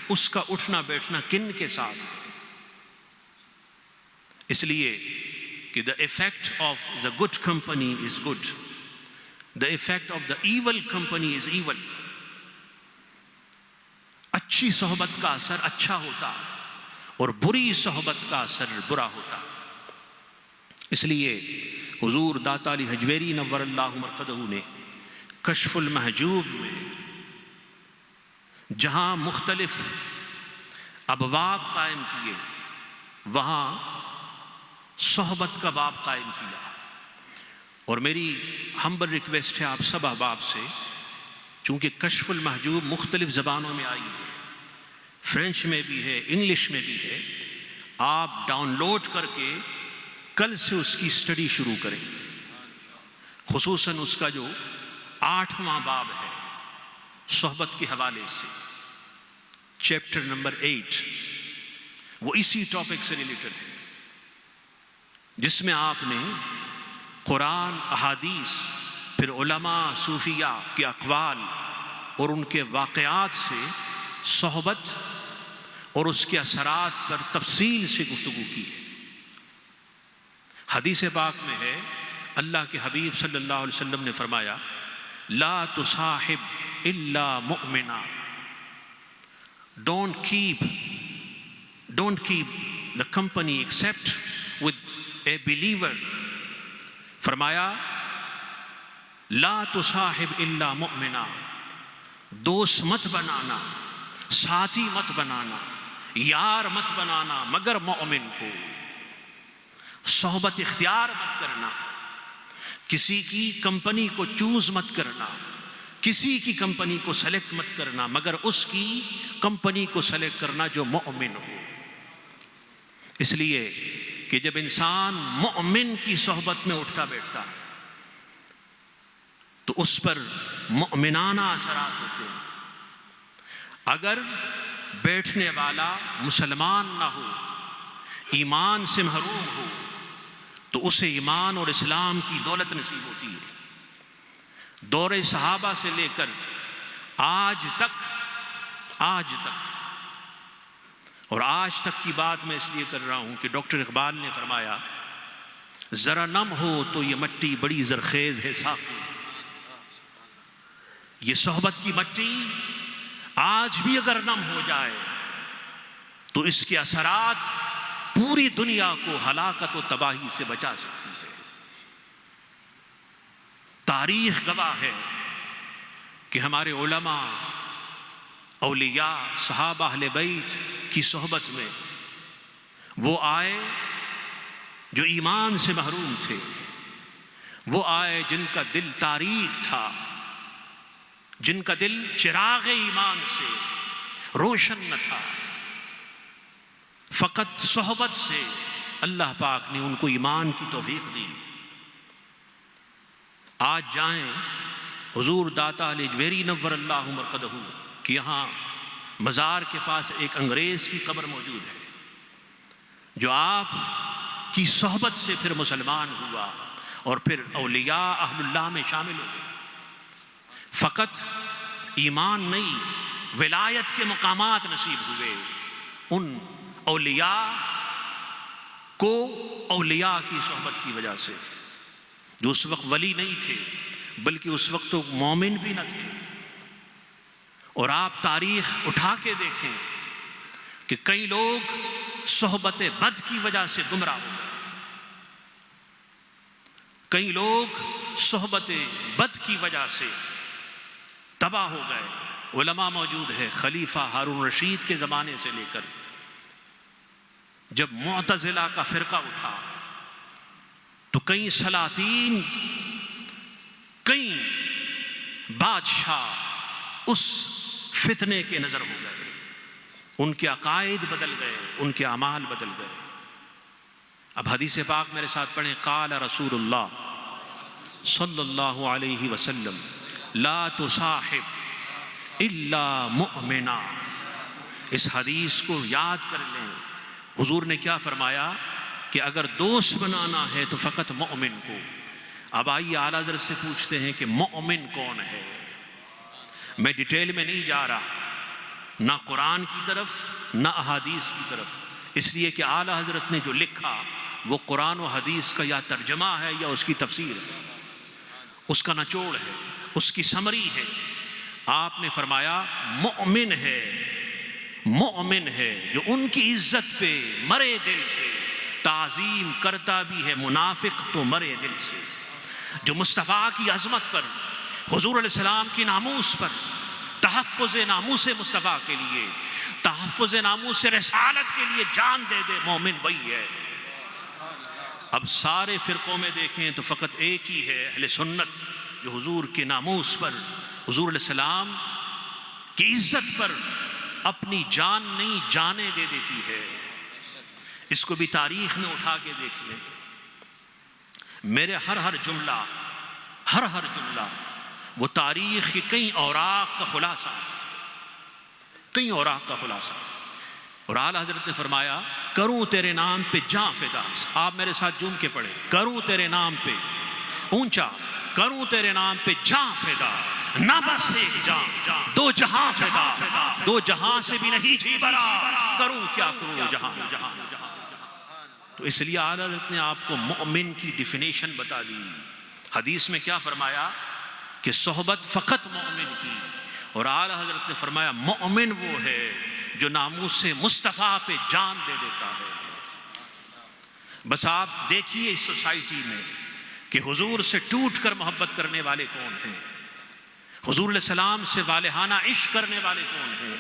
اس کا اٹھنا بیٹھنا کن کے ساتھ. اس لیے کہ the effect of the good company is good, the effect of the evil company is evil. اچھی صحبت کا اثر اچھا ہوتا اور بری صحبت کا اثر برا ہوتا. اس لیے حضور داتا علی حجویری نور اللہ مرقدہ نے کشف المحجوب میں جہاں مختلف ابواب قائم کیے، وہاں صحبت کا باب قائم کیا. اور میری ہمبل ریکویسٹ ہے آپ سب احباب سے، چونکہ کشف المحجوب مختلف زبانوں میں آئی ہے، فرینچ میں بھی ہے، انگلش میں بھی ہے، آپ ڈاؤن لوڈ کر کے کل سے اس کی سٹڈی شروع کریں. خصوصاً اس کا جو 8واں باب ہے صحبت کے حوالے سے، چیپٹر نمبر 8، وہ اسی ٹاپک سے ریلیٹڈ ہے، جس میں آپ نے قرآن، احادیث، پھر علماء صوفیہ کے اقوال اور ان کے واقعات سے صحبت اور اس کے اثرات پر تفصیل سے گفتگو کی ہے. حدیث پاک میں ہے، اللہ کے حبیب صلی اللہ علیہ وسلم نے فرمایا لا تصاحب الا مؤمنا. Don't keep the company except with a believer. فرمایا لا تصاحب الا مؤمنا، دوست مت بنانا، ساتھی مت بنانا، یار مت بنانا مگر مومن کو. صحبت اختیار مت کرنا، کسی کی کمپنی کو چوز مت کرنا، کسی کی کمپنی کو سلیکٹ مت کرنا، مگر اس کی کمپنی کو سلیکٹ کرنا جو مومن ہو. اس لیے کہ جب انسان مومن کی صحبت میں اٹھتا بیٹھتا تو اس پر مومنانہ اثرات ہوتے ہیں. اگر بیٹھنے والا مسلمان نہ ہو، ایمان سے محروم ہو، تو اسے ایمان اور اسلام کی دولت نصیب ہوتی ہے. دور صحابہ سے لے کر آج تک اور آج تک کی بات میں اس لیے کر رہا ہوں کہ ڈاکٹر اقبال نے فرمایا ذرا نم ہو تو یہ مٹی بڑی زرخیز ہے ساقی. یہ صحبت کی مٹی آج بھی اگر نم ہو جائے تو اس کے اثرات پوری دنیا کو ہلاکت و تباہی سے بچا سکتی ہے. تاریخ گواہ ہے کہ ہمارے علماء، اولیاء، صحابہ، اہل بیت کی صحبت میں وہ آئے جو ایمان سے محروم تھے، وہ آئے جن کا دل تاریک تھا، جن کا دل چراغ ایمان سے روشن نہ تھا. فقط صحبت سے اللہ پاک نے ان کو ایمان کی توفیق دی. آج جائیں حضور داتا علی حجویری نور اللہ مرقدہ کہ یہاں مزار کے پاس ایک انگریز کی قبر موجود ہے جو آپ کی صحبت سے پھر مسلمان ہوا اور پھر اولیاء اہل اللہ میں شامل ہو گیا۔ فقط ایمان نہیں، ولایت کے مقامات نصیب ہوئے ان اولیاء کو اولیاء کی صحبت کی وجہ سے، جو اس وقت ولی نہیں تھے بلکہ اس وقت تو مومن بھی نہ تھے۔ اور آپ تاریخ اٹھا کے دیکھیں کہ کئی لوگ صحبت بد کی وجہ سے گمراہ ہو گئے، کئی لوگ صحبت بد کی وجہ سے تباہ ہو گئے۔ علماء موجود ہے، خلیفہ ہارون رشید کے زمانے سے لے کر جب معتزلہ کا فرقہ اٹھا تو کئی سلاطین، کئی بادشاہ اس فتنے کے نظر ہو گئے، ان کے عقائد بدل گئے، ان کے اعمال بدل گئے۔ اب حدیث پاک میرے ساتھ پڑھیں، قال رسول اللہ صلی اللہ علیہ وسلم لا تصاحب الا مؤمنا۔ اس حدیث کو یاد کر لیں، حضور نے کیا فرمایا کہ اگر دوست بنانا ہے تو فقط مومن کو۔ اب آئیے اعلیٰ حضرت سے پوچھتے ہیں کہ مومن کون ہے۔ میں ڈیٹیل میں نہیں جا رہا، نہ قرآن کی طرف نہ احادیث کی طرف، اس لیے کہ اعلیٰ حضرت نے جو لکھا وہ قرآن و حدیث کا یا ترجمہ ہے یا اس کی تفسیر ہے، اس کا نچوڑ ہے، اس کی سمری ہے۔ آپ نے فرمایا مومن ہے، مومن ہے جو ان کی عزت پہ مرے دل سے تعظیم کرتا بھی ہے، منافق تو مرے دل سے، جو مصطفیٰ کی عظمت پر، حضور علیہ السلام کی ناموس پر، تحفظ ناموس مصطفیٰ کے لیے، تحفظ ناموس رسالت کے لیے جان دے دے، مومن وہی ہے۔ اب سارے فرقوں میں دیکھیں تو فقط ایک ہی ہے، اہل سنت، جو حضور کے ناموس پر، حضور علیہ السلام کی عزت پر اپنی جان نہیں جانے دے دیتی ہے۔ اس کو بھی تاریخ میں اٹھا کے دیکھ لیں، میرے ہر جملہ وہ تاریخ کے کئی اوراق کا خلاصہ ہے، کئی اوراق کا خلاصہ ہے۔ اور اعلیٰ حضرت نے فرمایا کروں تیرے نام پہ جاں فدا۔ آپ میرے ساتھ جھوم کے پڑھیں، کروں تیرے نام پہ، اونچا، کروں تیرے نام پہ جاں فدا، نہ بس ایک جاں، دو جہاں فدا، دو جہاں سے بھی نہیں جی برا، کروں کیا کروں جہاں جہاں۔ تو اس لیے اعلیٰ حضرت نے آپ کو مومن کی ڈیفینیشن بتا دی۔ حدیث میں کیا فرمایا کہ صحبت فقط مومن کی، اور اعلیٰ حضرت نے فرمایا مومن وہ ہے جو ناموس سے مصطفیٰ پہ جان دے دیتا ہے۔ بس آپ دیکھیے اس سوسائٹی میں کہ حضور سے ٹوٹ کر محبت کرنے والے کون ہیں، حضور علیہ السلام سے والہانہ عشق کرنے والے کون ہیں،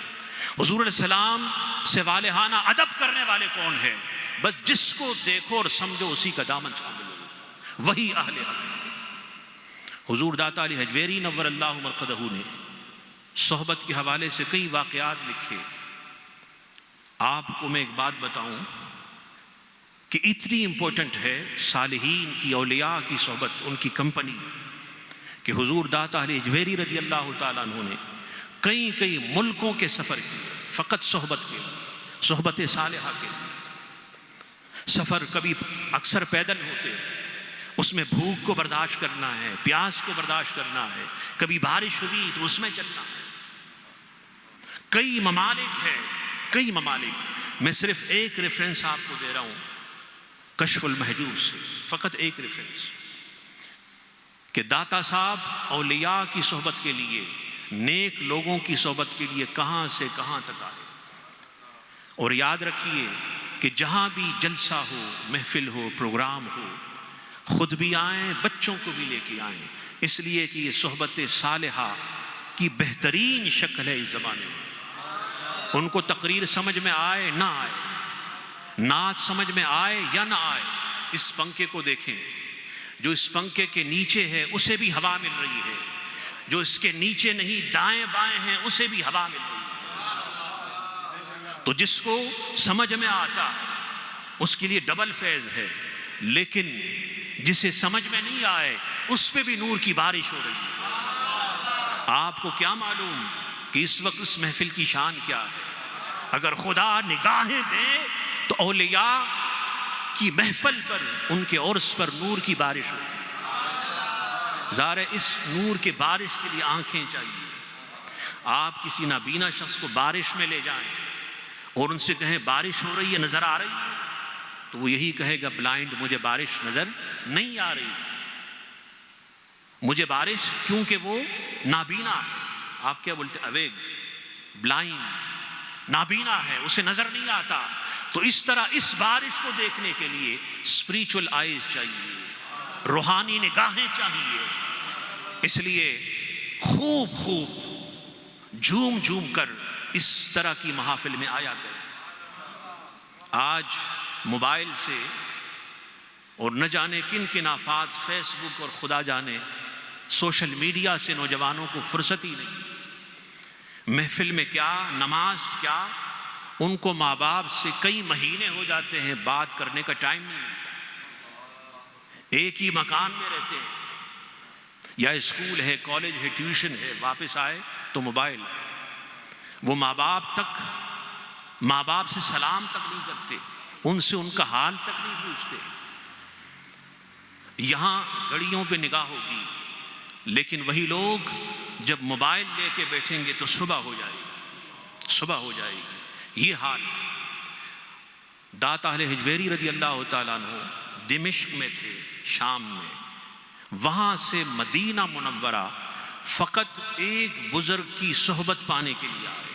حضور علیہ السلام سے والہانہ ادب کرنے والے کون ہیں۔ بس جس کو دیکھو اور سمجھو اسی کا دامن تھام لو، وہی اہل حق۔ حضور داتا علی حجویری نور اللہ مرقدہ نے صحبت کے حوالے سے کئی واقعات لکھے۔ آپ کو میں ایک بات بتاؤں کہ اتنی امپورٹنٹ ہے صالحین کی، اولیاء کی صحبت، ان کی کمپنی، کہ حضور داتا علی حجویری رضی اللہ تعالیٰ عنہ نے کئی ملکوں کے سفر کیے فقط صحبت کے، صحبت صالحہ کے سفر۔ کبھی اکثر پیدل ہوتے، اس میں بھوک کو برداشت کرنا ہے، پیاس کو برداشت کرنا ہے، کبھی بارش ہوئی تو اس میں چلنا ہے۔ کئی ممالک، میں صرف ایک ریفرنس آپ کو دے رہا ہوں کشف المحجوب سے، فقط ایک ریفرنس، کہ داتا صاحب اولیاء کی صحبت کے لیے، نیک لوگوں کی صحبت کے لیے کہاں سے کہاں تک آئے۔ اور یاد رکھیے کہ جہاں بھی جلسہ ہو، محفل ہو، پروگرام ہو، خود بھی آئیں، بچوں کو بھی لے کے آئیں، اس لیے کہ یہ صحبت صالحہ کی بہترین شکل ہے اس زمانے میں۔ ان کو تقریر سمجھ میں آئے نہ آئے، نعت سمجھ میں آئے یا نہ آئے، اس پنکھے کو دیکھیں، جو اس پنکھے کے نیچے ہے اسے بھی ہوا مل رہی ہے، جو اس کے نیچے نہیں دائیں بائیں ہیں اسے بھی ہوا مل رہی ہے۔ تو جس کو سمجھ میں آتا اس کے لیے ڈبل فیض ہے، لیکن جسے سمجھ میں نہیں آئے اس پہ بھی نور کی بارش ہو رہی ہے۔ آپ کو کیا معلوم کہ اس وقت اس محفل کی شان کیا ہے. اگر خدا نگاہیں دے تو اولیاء کی محفل پر، ان کے عرس پر نور کی بارش ہوتی ہے. ظاہر ہے اس نور کے بارش کے لیے آنکھیں چاہیے. آپ کسی نابینا شخص کو بارش میں لے جائیں اور ان سے کہیں بارش ہو رہی ہے، نظر آ رہی ہے، تو وہ یہی کہے گا بلائنڈ، مجھے بارش نظر نہیں آ رہی، مجھے بارش، کیونکہ وہ نابینا ہے. آپ کیا بولتے؟ اویگ، بلائنڈ، نابینا ہے، اسے نظر نہیں آتا. تو اس طرح اس بارش کو دیکھنے کے لیے اسپریچول آئیز چاہیے، روحانی نگاہیں چاہیے. اس لیے خوب خوب جھوم جھوم کر اس طرح کی محافل میں آیا کریں. آج موبائل سے اور نہ جانے کن کن آفات، فیس بک اور خدا جانے سوشل میڈیا سے نوجوانوں کو فرصت ہی نہیں. محفل میں کیا، نماز کیا، ان کو ماں باپ سے کئی مہینے ہو جاتے ہیں بات کرنے کا ٹائم نہیں ملتا. ایک ہی مکان میں رہتے ہیں، یا اسکول ہے، کالج ہے، ٹیوشن ہے، واپس آئے تو موبائل. وہ ماں باپ سے سلام تک نہیں کرتے، ان سے ان کا حال تک نہیں پوچھتے. یہاں گھڑیوں پہ نگاہ ہوگی، لیکن وہی لوگ جب موبائل لے کے بیٹھیں گے تو صبح ہو جائے گی. یہ حال. داتا اہل حجویری رضی اللہ تعالیٰ عنہ دمشق میں تھے، شام میں. وہاں سے مدینہ منورہ فقط ایک بزرگ کی صحبت پانے کے لیے آئے.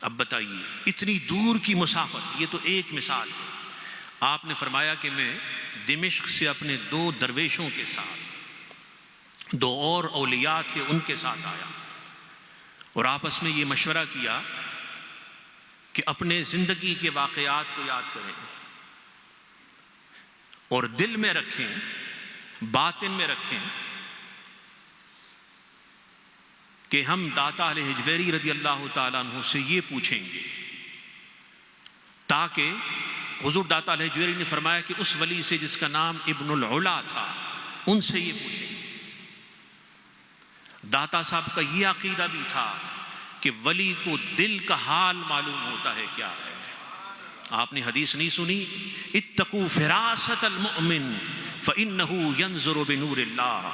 اب بتائیے اتنی دور کی مسافت. یہ تو ایک مثال ہے. آپ نے فرمایا کہ میں دمشق سے اپنے 2 درویشوں کے ساتھ، 2 اور اولیاء تھے، ان کے ساتھ آیا اور آپس میں یہ مشورہ کیا کہ اپنے زندگی کے واقعات کو یاد کریں اور دل میں رکھیں، باطن میں رکھیں کہ ہم داتا اہل حجویری رضی اللہ تعالیٰ عنہ سے یہ پوچھیں گے، تاکہ حضور داتا اہل حجویری نے فرمایا کہ اس ولی سے جس کا نام ابن العلا تھا، ان سے یہ پوچھیں گے. داتا صاحب کا یہ عقیدہ بھی تھا کہ ولی کو دل کا حال معلوم ہوتا ہے کیا ہے. آپ نے حدیث نہیں سنی؟ اتقوا فراست المؤمن فإنه ينظر بنور اللہ،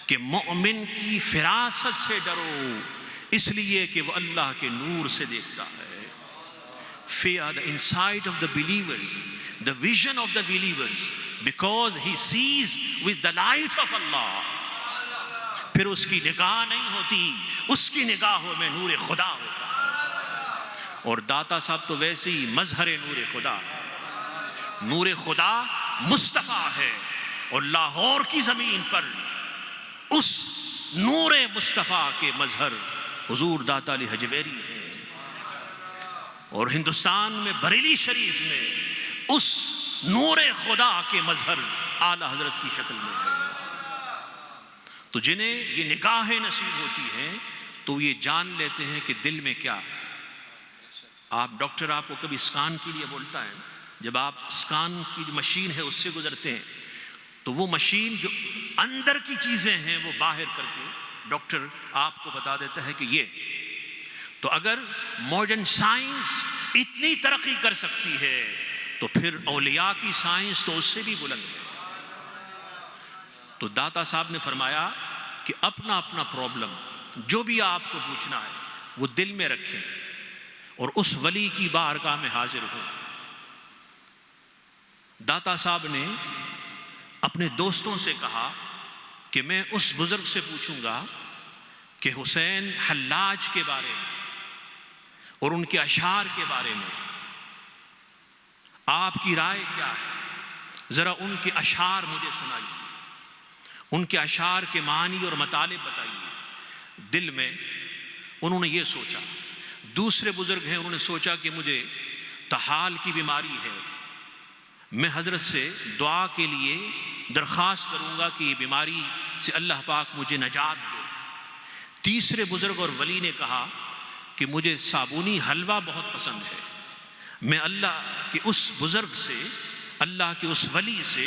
کہ مومن کی فراست سے ڈرو، اس لیے کہ وہ اللہ کے نور سے دیکھتا ہے. Fear the insight of the believers, the vision of the believers, because he sees with the light of Allah. پھر اس کی نگاہ نہیں ہوتی، اس کی نگاہوں میں نور خدا ہوتا ہے. اور داتا صاحب تو ویسے ہی مظہر نور خدا ہے. نور خدا مصطفیٰ ہے اور لاہور کی زمین پر اس نور مصطفیٰ کے مظہر حضور داتا علی حجویری ہے. اور ہندوستان میں بریلی شریف میں اس نور خدا کے مظہر اعلیٰ حضرت کی شکل میں ہے. تو جنہیں یہ نگاہیں نصیب ہوتی ہیں تو یہ جان لیتے ہیں کہ دل میں کیا ہے. آپ ڈاکٹر آپ کو کبھی اسکان کے لیے بولتا ہے، جب آپ اسکان کی جو مشین ہے اس سے گزرتے ہیں تو وہ مشین جو اندر کی چیزیں ہیں وہ باہر کر کے ڈاکٹر آپ کو بتا دیتا ہے کہ یہ. تو اگر ماڈرن سائنس اتنی ترقی کر سکتی ہے تو پھر اولیاء کی سائنس تو اس سے بھی بلند ہے. تو داتا صاحب نے فرمایا کہ اپنا اپنا پرابلم جو بھی آپ کو پوچھنا ہے وہ دل میں رکھیں اور اس ولی کی بارگاہ میں حاضر ہوں. داتا صاحب نے اپنے دوستوں سے کہا کہ میں اس بزرگ سے پوچھوں گا کہ حسین حلاج کے بارے میں اور ان کے اشعار کے بارے میں آپ کی رائے کیا ہے. ذرا ان کے اشعار مجھے سنائیے، ان کے اشعار کے معنی اور مطالب بتائیے. دل میں انہوں نے یہ سوچا. دوسرے بزرگ ہیں، انہوں نے سوچا کہ مجھے طحال کی بیماری ہے، میں حضرت سے دعا کے لیے درخواست کروں گا کہ یہ بیماری سے اللہ پاک مجھے نجات دے. تیسرے بزرگ اور ولی نے کہا کہ مجھے صابونی حلوہ بہت پسند ہے، میں اللہ کے اس بزرگ سے، اللہ کے اس ولی سے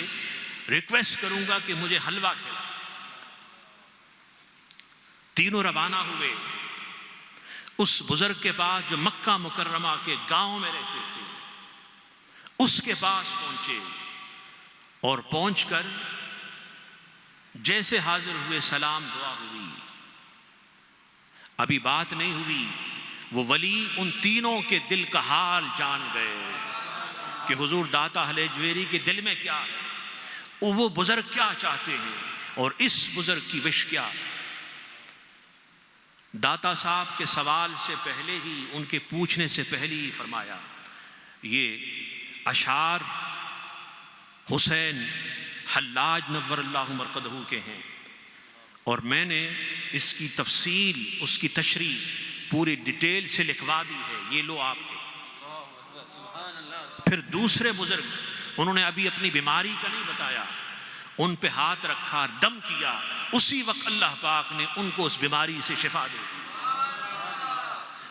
ریکویسٹ کروں گا کہ مجھے حلوہ کھلائے. تینوں روانہ ہوئے اس بزرگ کے پاس جو مکہ مکرمہ کے گاؤں میں رہتے تھے، اس کے پاس پہنچے، اور پہنچ کر جیسے حاضر ہوئے سلام دعا ہوئی، ابھی بات نہیں ہوئی، وہ ولی ان تینوں کے دل کا حال جان گئے کہ حضور داتا اہل جویری کے دل میں کیا ہے، وہ بزرگ کیا چاہتے ہیں اور اس بزرگ کی وش کیا ہے۔ داتا صاحب کے سوال سے پہلے ہی، ان کے پوچھنے سے پہلے ہی فرمایا، یہ اشعار حسین حلاج نور اللہ مرقدہ کے ہیں، اور میں نے اس کی تفصیل، اس کی تشریح پوری ڈیٹیل سے لکھوا دی ہے، یہ لو آپ کے۔ پھر دوسرے بزرگ، انہوں نے ابھی اپنی بیماری کا نہیں بتایا، ان پہ ہاتھ رکھا، دم کیا، اسی وقت اللہ پاک نے ان کو اس بیماری سے شفا دی۔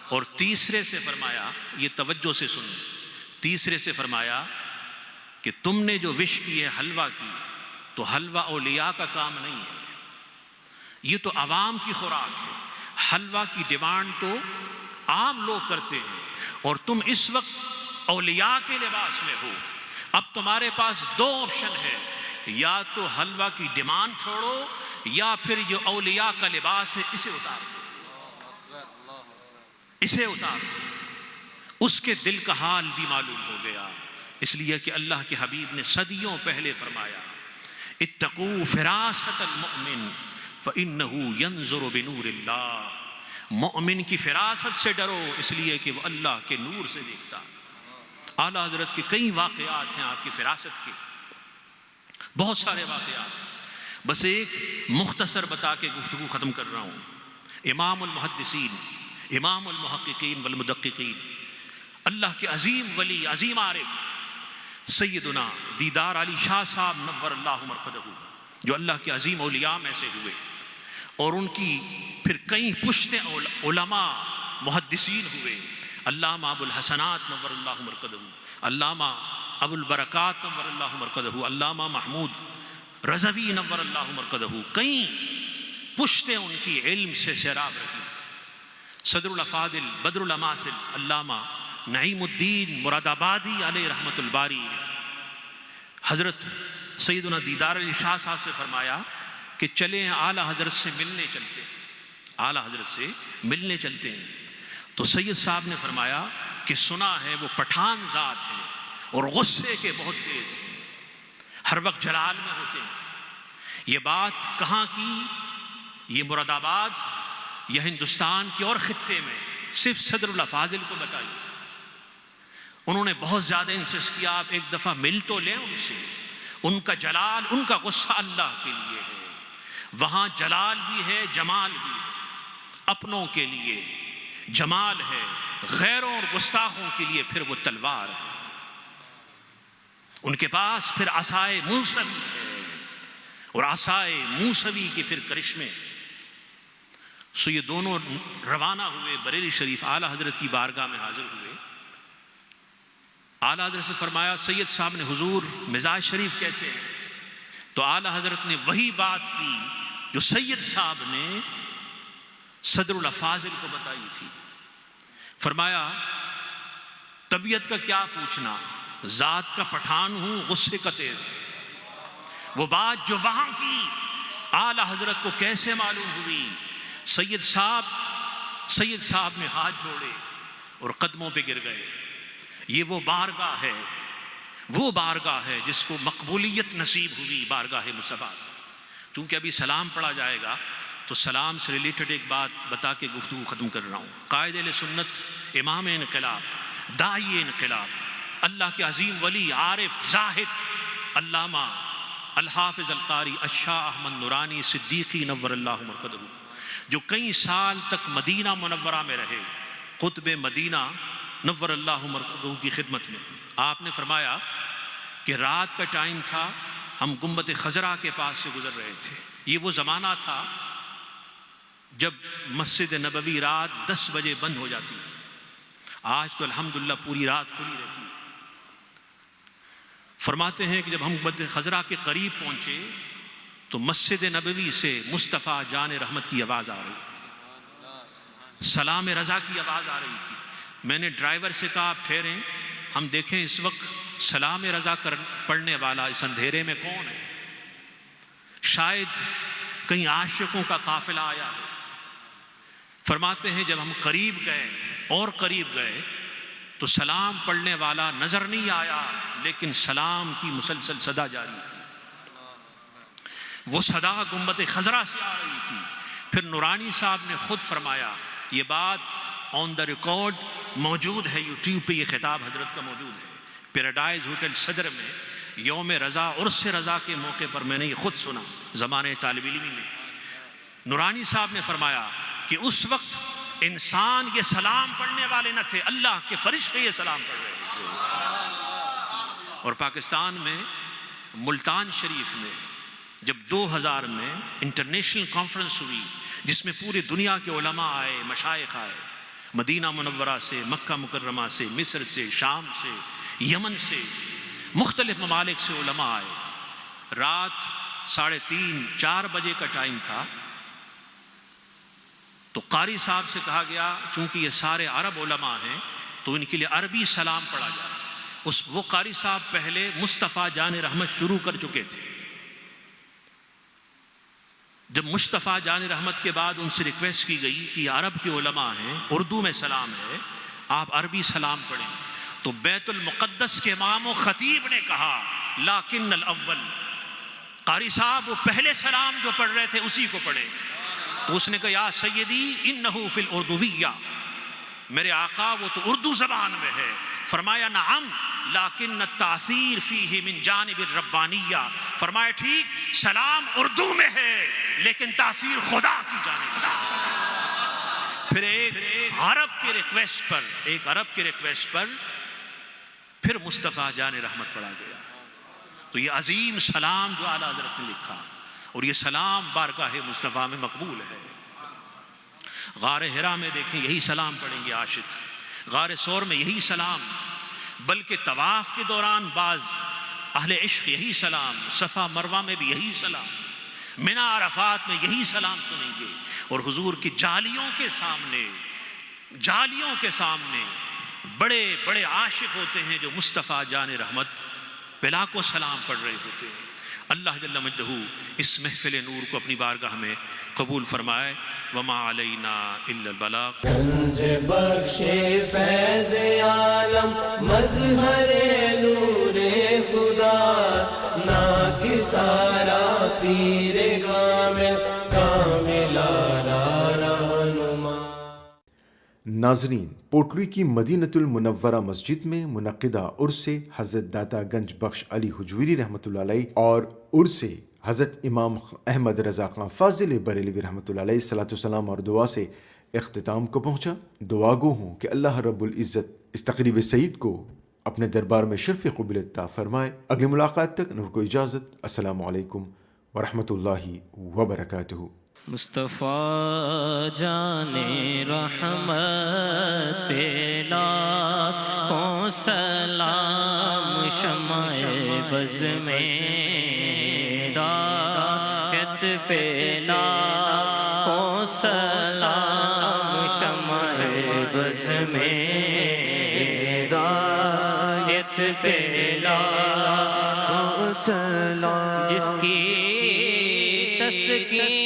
اور تیسرے سے فرمایا، یہ توجہ سے سنیں، تیسرے سے فرمایا کہ تم نے جو وش کی ہے حلوہ کی، تو حلوہ اولیاء کا کام نہیں ہے، یہ تو عوام کی خوراک ہے، حلوہ کی ڈیمانڈ تو عام لوگ کرتے ہیں، اور تم اس وقت اولیاء کے لباس میں ہو، اب تمہارے پاس دو آپشن ہے، یا تو حلوہ کی ڈیمانڈ چھوڑو، یا پھر یہ اولیاء کا لباس ہے اسے اتار دو، اسے اتار دو۔ اس کے دل کا حال بھی معلوم ہو گیا، اس لیے کہ اللہ کے حبیب نے صدیوں پہلے فرمایا، اتقوا فراست المؤمن فإنه ينظر بنور اللہ، مومن کی فراست سے ڈرو، اس لیے کہ وہ اللہ کے نور سے دیکھتا۔ اعلیٰ حضرت کے کئی واقعات ہیں آپ کی فراست کے، بہت سارے واقعات، بس ایک مختصر بتا کے گفتگو ختم کر رہا ہوں۔ امام المحدثین، امام المحققین والمدققین، اللہ کے عظیم ولی، عظیم عارف سیدنا دیدار علی شاہ صاحب نور اللہ مرقدہ، جو اللہ کے عظیم اولیاء میں سے ہوئے، اور ان کی پھر کئی پشتیں علماء محدثین ہوئے، علامہ ابو الحسنات نور اللہ مرقدہ، علامہ ابو البرکات نور اللہ مرقدہ، علامہ محمود رضوی نور اللہ مرقدہ، کئی پشتیں ان کی علم سے سیراب رہی۔ صدر الافاضل بدر الاماثل علامہ نعیم الدین مراد آبادی علیہ رحمت الباری، حضرت سیدنا دیدار علی شاہ صاحب سے فرمایا کہ چلیں اعلیٰ حضرت سے ملنے چلتے ہیں، اعلیٰ حضرت سے ملنے چلتے ہیں۔ تو سید صاحب نے فرمایا کہ سنا ہے وہ پٹھان ذات ہیں اور غصے کے بہت تیز ہیں، ہر وقت جلال میں ہوتے ہیں۔ یہ بات کہاں کی؟ یہ مراد آباد یا ہندوستان کے اور خطے میں؟ صرف صدر الافاضل کو بتائی۔ انہوں نے بہت زیادہ انسسٹ کیا، آپ ایک دفعہ مل تو لیں ان سے، ان کا جلال، ان کا غصہ اللہ کے لیے ہے، وہاں جلال بھی ہے، جمال بھی ہے، اپنوں کے لیے جمال ہے، غیروں اور گستاخوں کے لیے پھر وہ تلوار ہے۔ ان کے پاس پھر عصائے موسوی ہے، اور عصائے موسوی کے پھر کرشمے۔ سو یہ دونوں روانہ ہوئے بریلی شریف، اعلیٰ حضرت کی بارگاہ میں حاضر ہوئے۔ اعلیٰ حضرت سے فرمایا سید صاحب نے حضور مزاج شریف کیسے ہیں؟ تو اعلیٰ حضرت نے وہی بات کی جو سید صاحب نے صدر الافاضل کو بتائی تھی۔ فرمایا طبیعت کا کیا پوچھنا، ذات کا پٹھان ہوں، غصے کا تیز۔ وہ بات جو وہاں کی اعلیٰ حضرت کو کیسے معلوم ہوئی؟ سید صاحب نے ہاتھ جوڑے اور قدموں پہ گر گئے۔ یہ وہ بارگاہ ہے، وہ بارگاہ ہے جس کو مقبولیت نصیب ہوئی، بارگاہ مصطفیٰ سے۔ چونکہ ابھی سلام پڑھا جائے گا تو سلام سے ریلیٹڈ ایک بات بتا کے گفتگو ختم کر رہا ہوں۔ قائد اہل سنت، امام انقلاب، داعی انقلاب، اللہ کے عظیم ولی، عارف، زاہد، علامہ الحافظ القاری الشاہ احمد نورانی صدیقی نور اللہ مرقدہ، جو کئی سال تک مدینہ منورہ میں رہے، قطب مدینہ نور اللہ مرقدہ کی خدمت میں۔ آپ نے فرمایا کہ رات کا ٹائم تھا، ہم گنبد خضرا کے پاس سے گزر رہے تھے۔ یہ وہ زمانہ تھا جب مسجد نبوی رات 10 بجے بند ہو جاتی تھی، آج تو الحمدللہ پوری رات کھلی رہتی۔ فرماتے ہیں کہ جب ہم گنبد خضرا کے قریب پہنچے تو مسجد نبوی سے مصطفیٰ جان رحمت کی آواز آ رہی تھی۔ سلام رضا کی آواز آ رہی تھی. میں نے ڈرائیور سے کہا آپ ٹھہریں، ہم دیکھیں اس وقت سلام رضا پڑھنے والا اس اندھیرے میں کون ہے. شاید کئی عاشقوں کا قافلہ آیا ہے. فرماتے ہیں جب ہم قریب گئے اور قریب گئے تو سلام پڑھنے والا نظر نہیں آیا، لیکن سلام کی مسلسل صدا جاری تھی. وہ صدا گنبد خضرا سے آ رہی تھی. پھر نورانی صاحب نے خود فرمایا، یہ بات آن دا ریکارڈ موجود ہے، یوٹیوب پہ یہ خطاب حضرت کا موجود ہے. پیراڈائز ہوٹل صدر میں یوم رضا عرس رضا کے موقع پر میں نے یہ خود سنا زمانے طالب علمی میں. نورانی صاحب نے فرمایا کہ اس وقت انسان یہ سلام پڑھنے والے نہ تھے، اللہ کے فرشتے یہ سلام پڑھ رہے تھے. اور پاکستان میں ملتان شریف میں جب 2000 میں انٹرنیشنل کانفرنس ہوئی جس میں پوری دنیا کے علماء آئے، مشائخ آئے، مدینہ منورہ سے، مکہ مکرمہ سے، مصر سے، شام سے، یمن سے، مختلف ممالک سے علماء آئے. رات 3:30 4 بجے کا ٹائم تھا. تو قاری صاحب سے کہا گیا چونکہ یہ سارے عرب علماء ہیں تو ان کے لیے عربی سلام پڑھا جائے. وہ قاری صاحب پہلے مصطفیٰ جان رحمت شروع کر چکے تھے. جب مصطفیٰ جان رحمت کے بعد ان سے ریکویسٹ کی گئی کہ یہ عرب کے علماء ہیں، اردو میں سلام ہے، آپ عربی سلام پڑھیں. تو بیت المقدس کے امام و خطیب نے کہا لیکن الاول، قاری صاحب وہ پہلے سلام جو پڑھ رہے تھے اسی کو پڑھیں. تو اس نے کہا یا سیدی انہو فی الاردویہ، میرے آقا وہ تو اردو زبان میں ہے. فرمایا نعم لیکن التاثیر فیہ من جانب الربانیہ. فرمایا ٹھیک سلام اردو میں ہے لیکن تاثیر خدا کی جانب سے. پھر ایک عرب کے ریکویسٹ پر پھر مصطفیٰ جان رحمت پڑھا گیا. تو یہ عظیم سلام جو اعلیٰ حضرت نے لکھا، اور یہ سلام بارگاہ مصطفیٰ میں مقبول ہے. غار حرا میں دیکھیں یہی سلام پڑھیں گے عاشق، غار ثور میں یہی سلام، بلکہ طواف کے دوران بعض اہل عشق یہی سلام، صفا مروہ میں بھی یہی سلام، منی عرفات میں یہی سلام سنیں گے. اور حضور کی جالیوں کے سامنے بڑے بڑے عاشق ہوتے ہیں جو مصطفیٰ جان رحمت پلا کو سلام پڑھ رہے ہوتے ہیں. اللہ جل مجدہ اس محفل نور کو اپنی بارگاہ میں قبول فرمائے. وما علینا الا البلاغ. گنج بخش فیض عالم مظہر نور خدا، ناکسارا پیر کامل کامل آرا رہنما. ناظرین، پوٹلوئی کی مدینۃ المنورہ مسجد میں منعقدہ عرس حضرت داتا گنج بخش علی حجویری رحمۃ اللہ علیہ اور عرس حضرت امام احمد رضا خان فاضل بریلوی رحمۃ اللہ علیہ صلاۃ والسلام اور دعا سے اختتام کو پہنچا. دعا گو ہوں کہ اللہ رب العزت اس تقریب سعید کو اپنے دربار میں شرف قبولیت عطا فرمائے. اگلی ملاقات تک نور کو اجازت. السلام علیکم ورحمۃ اللہ وبرکاتہ. مصطفیٰ جان رحمت لاکھوں سلام، شمع بز میں ہدایت پہ لاکھوں سلام، شمع بز میں ہدایت پہ لاکھوں سلام، جس کی تسکین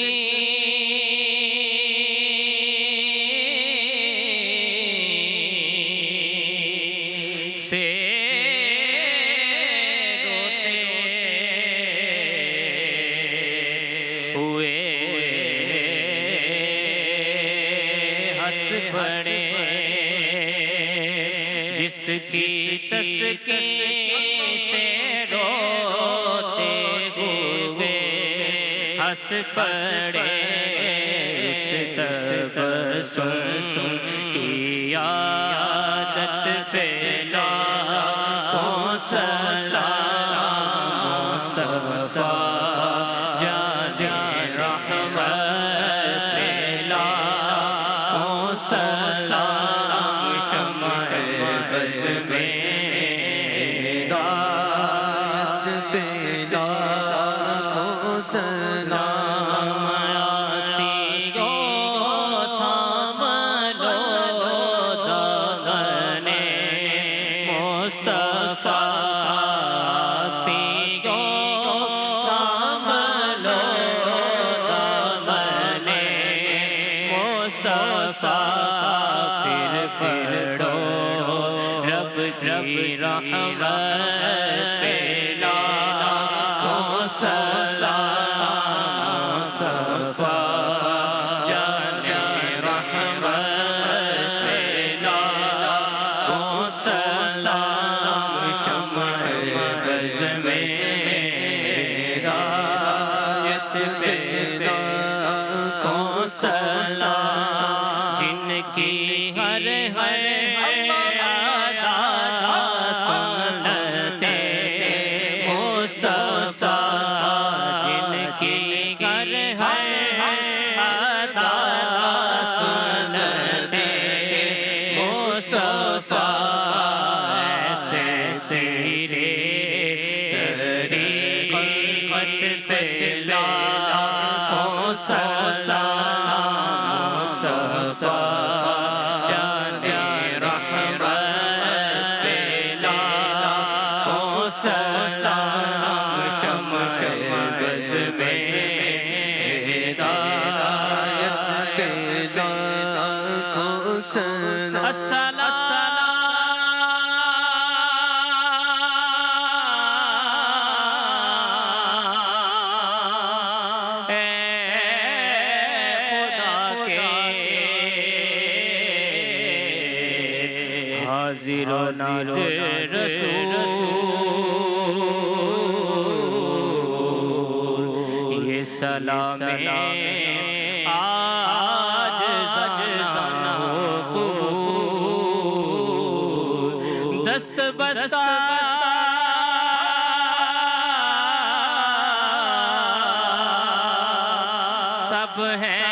جس کی تسکین سے روتے ہوئے ہنس پڑے، اس تبسم کی عادت پہ لاکھوں سلام، مصطفیٰ جان رحمت پہ لاکھوں سلام، شمع بز میں ہدایت پہ لاکھوں سلام. مصطفیٰ پھر پڑھو رب کی رحمت پہ لاکھوں سلام مصطفیٰ جان رحمت پہ لاکھوں سلام شمع بز میں ہدایت پہ لاکھوں سلام جن کی ہر ہر حاضر و ناظر رسول یہ سلام آج زنا قبول دست بستہ سب ہیں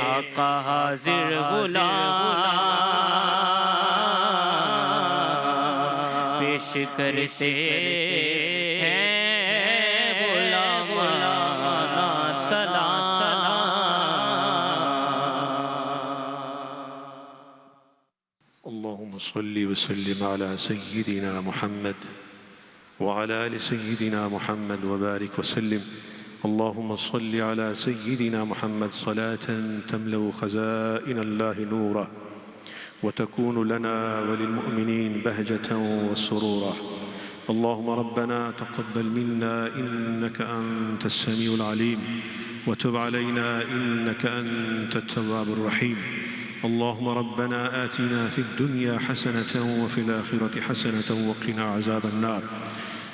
آقا حاضر غلام پیش کرتے ہیں غلامانا سلام اللهم صل وسلم على سيدنا محمد وعلى آل سيدنا محمد وبارك وسلم اللهم صل على سيدنا محمد صلاة تملأ خزائن الله نورا وتكون لنا وللمؤمنين بهجة وسرورا اللهم ربنا تقبل منا إنك أنت السميع العليم وتب علينا إنك أنت التواب الرحيم اللهم ربنا آتنا في الدنيا حسنة وفي الآخرة حسنة وقنا عذاب النار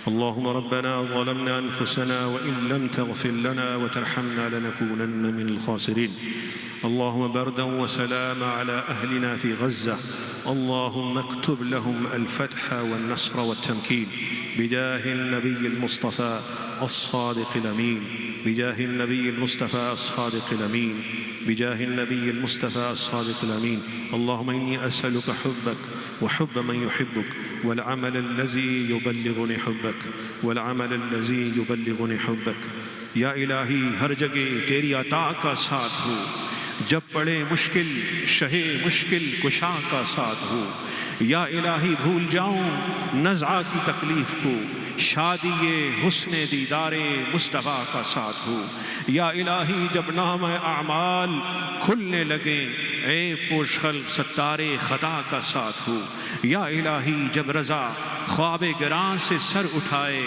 اللهم ربنا ظلمنا أنفسنا وإن لم تغفر لنا وترحمنا لنكونن من الخاسرين اللهم بردا وسلاما على أهلنا في غزة اللهم اكتب لهم الفتح والنصر والتمكين بجاه النبي المصطفى الصادق الأمين بجاه النبي المصطفى الصادق الأمين بجاه النبي المصطفى الصادق الأمين اللهم إني أسألك حبك وحب من يحبك والعمل الذي يبلغني حبك والعمل الذي يبلغني حبك یا الہی ہر جگہ تیری عطا کا ساتھ ہو جب پڑے مشکل شہ مشکل کشا کا ساتھ ہو یا الہی بھول جاؤں نزعہ کی تکلیف کو شادی حسن دیدار مصطفیٰ کا ساتھ ہو یا الہی جب نام اعمال کھلنے لگیں اے پوش خلق ستار خطا کا ساتھ ہو یا الہی جب رضا خواب گراں سے سر اٹھائے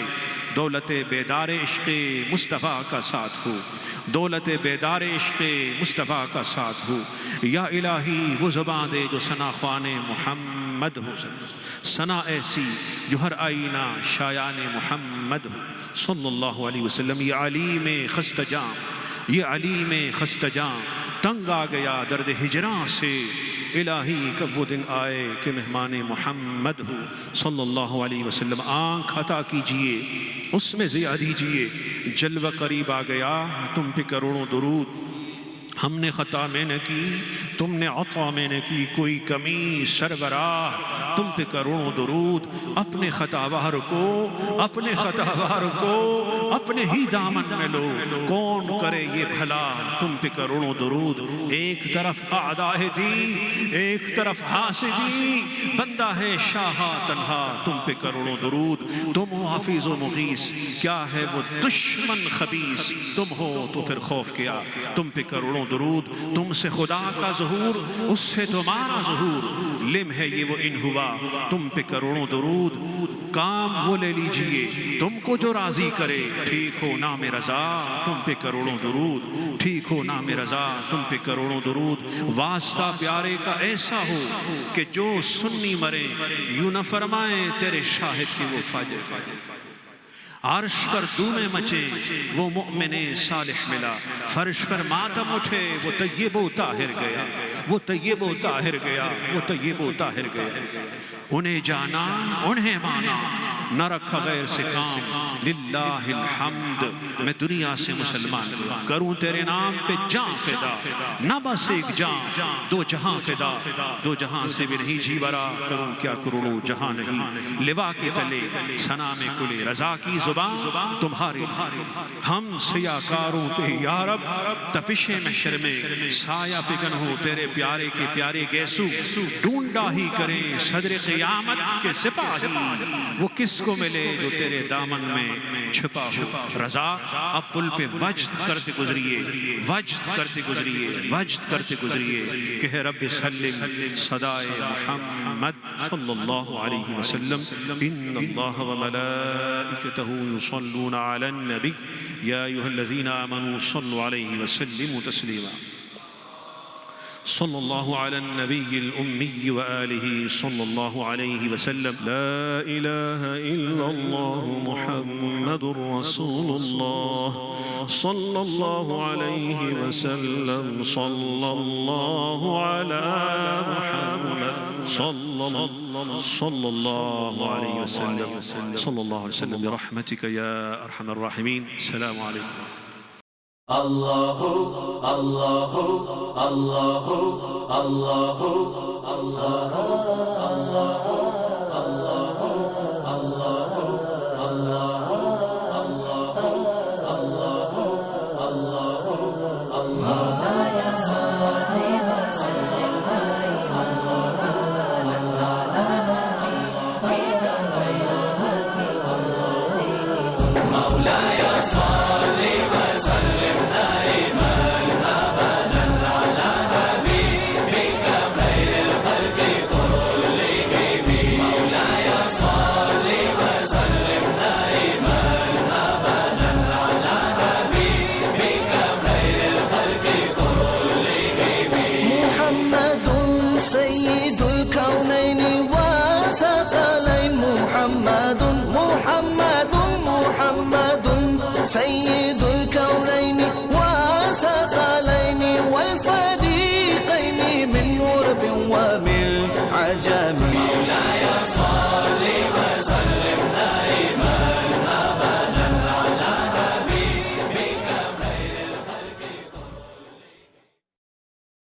دولت بیدار عشق مصطفیٰ کا ساتھ ہو دولت بیدار عشق مصطفیٰ کا ساتھ ہو یا الہی وہ زبان دے جو ثنا خوان محمد ہو ثنا ایسی جو ہر آئینہ شایان محمد ہو صلی اللہ علیہ وسلم یہ علیم خستہ جاں یہ علیم خستہ جاں تنگ آ گیا درد ہجراں سے الہی کب وہ دن آئے کہ مہمان محمد ہو صلی اللہ علیہ وسلم آنکھ عطا کیجئے اس میں ضیاء دیجئے جلوہ قریب آ گیا تم پہ کروڑوں درود ہم نے خطا میں نے کی تم نے عطا میں نے کی کوئی کمی سربراہ تم پہ کروڑوں درود اپنے خطاوار کو اپنے ہی دامن میں لو، کون کرے یہ بھلا تم پہ کروڑوں درود. ایک طرف اعداء دی، ایک طرف حاسدی، بندہ ہے شاہا تنہا تم پہ کروڑوں درود. تم ہو حفیظ و مغیث، کیا ہے وہ دشمن خبیث، تم ہو تو پھر خوف کیا تم پہ کروڑوں درود. تم سے خدا کا ظہور، اس سے تمہارا ظہور، لم ہے یہ وہ ان ہوا تم پہ کروڑوں درود. کام وہ لے لیجئے تم کو جو راضی کرے، ٹھیک ہو نام رضا تم پہ کروڑوں درود. ٹھیک ہو نام رضا تم پہ کروڑوں درود. واسطہ پیارے کا ایسا ہو کہ جو سنی مرے یوں نہ فرمائیں تیرے شاہد کی وہ فاجر. عرش پر دھومیں مچے وہ مؤمن صالح ملا، فرش پر ماتم اٹھے وہ طیب و طاہر گیا، وہ طیب و طاہر گیا، وہ طیب و طاہر گیا. انہیں جانا انہیں مانا، نہ رکھا غیر سے کام، للہ الحمد. میں دنیا سے مسلمان کروں تیرے نام پہ جان فدا، نہ بس ایک جان دو جہاں فدا. دو جہاں سے بھی نہیں جی برا، کروں کیا کروڑوں جہاں نہیں. لوا کے تلے ثنا میں کلے رضا کی زبان تمہاری. ہم سیاکاروں پہ یا رب تپش محشر میں سایہ فگن ہو تیرے پیارے کے پیارے گیسو. ڈھونڈا ہی کریں صدر قیامت کے سپاہی، وہ کس کو ملے جو تیرے دامن میں چھپا ہو. رضا اب پل پہ وجد کرتے گزریے، وجد کرتے گزریے، وجد کرتے گزریے کہ رب سلم صدائے محمد صلی اللہ علیہ وسلم. ان اللہ وملائکتہ يصلون على النبي يا أيها الذين آمنوا صلوا عليه وسلموا تسليما. صلى الله على النبي الأمي وآله صلى الله عليه وسلم. لا إله إلا الله محمد رسول الله صلى الله عليه وسلم. صلى الله على محمد صلى الله عليه وسلم. صلى الله عليه وسلم برحمتك يا أرحم الراحمين. السلام عليكم. اللہ اللہ اللہ اللہ اللہ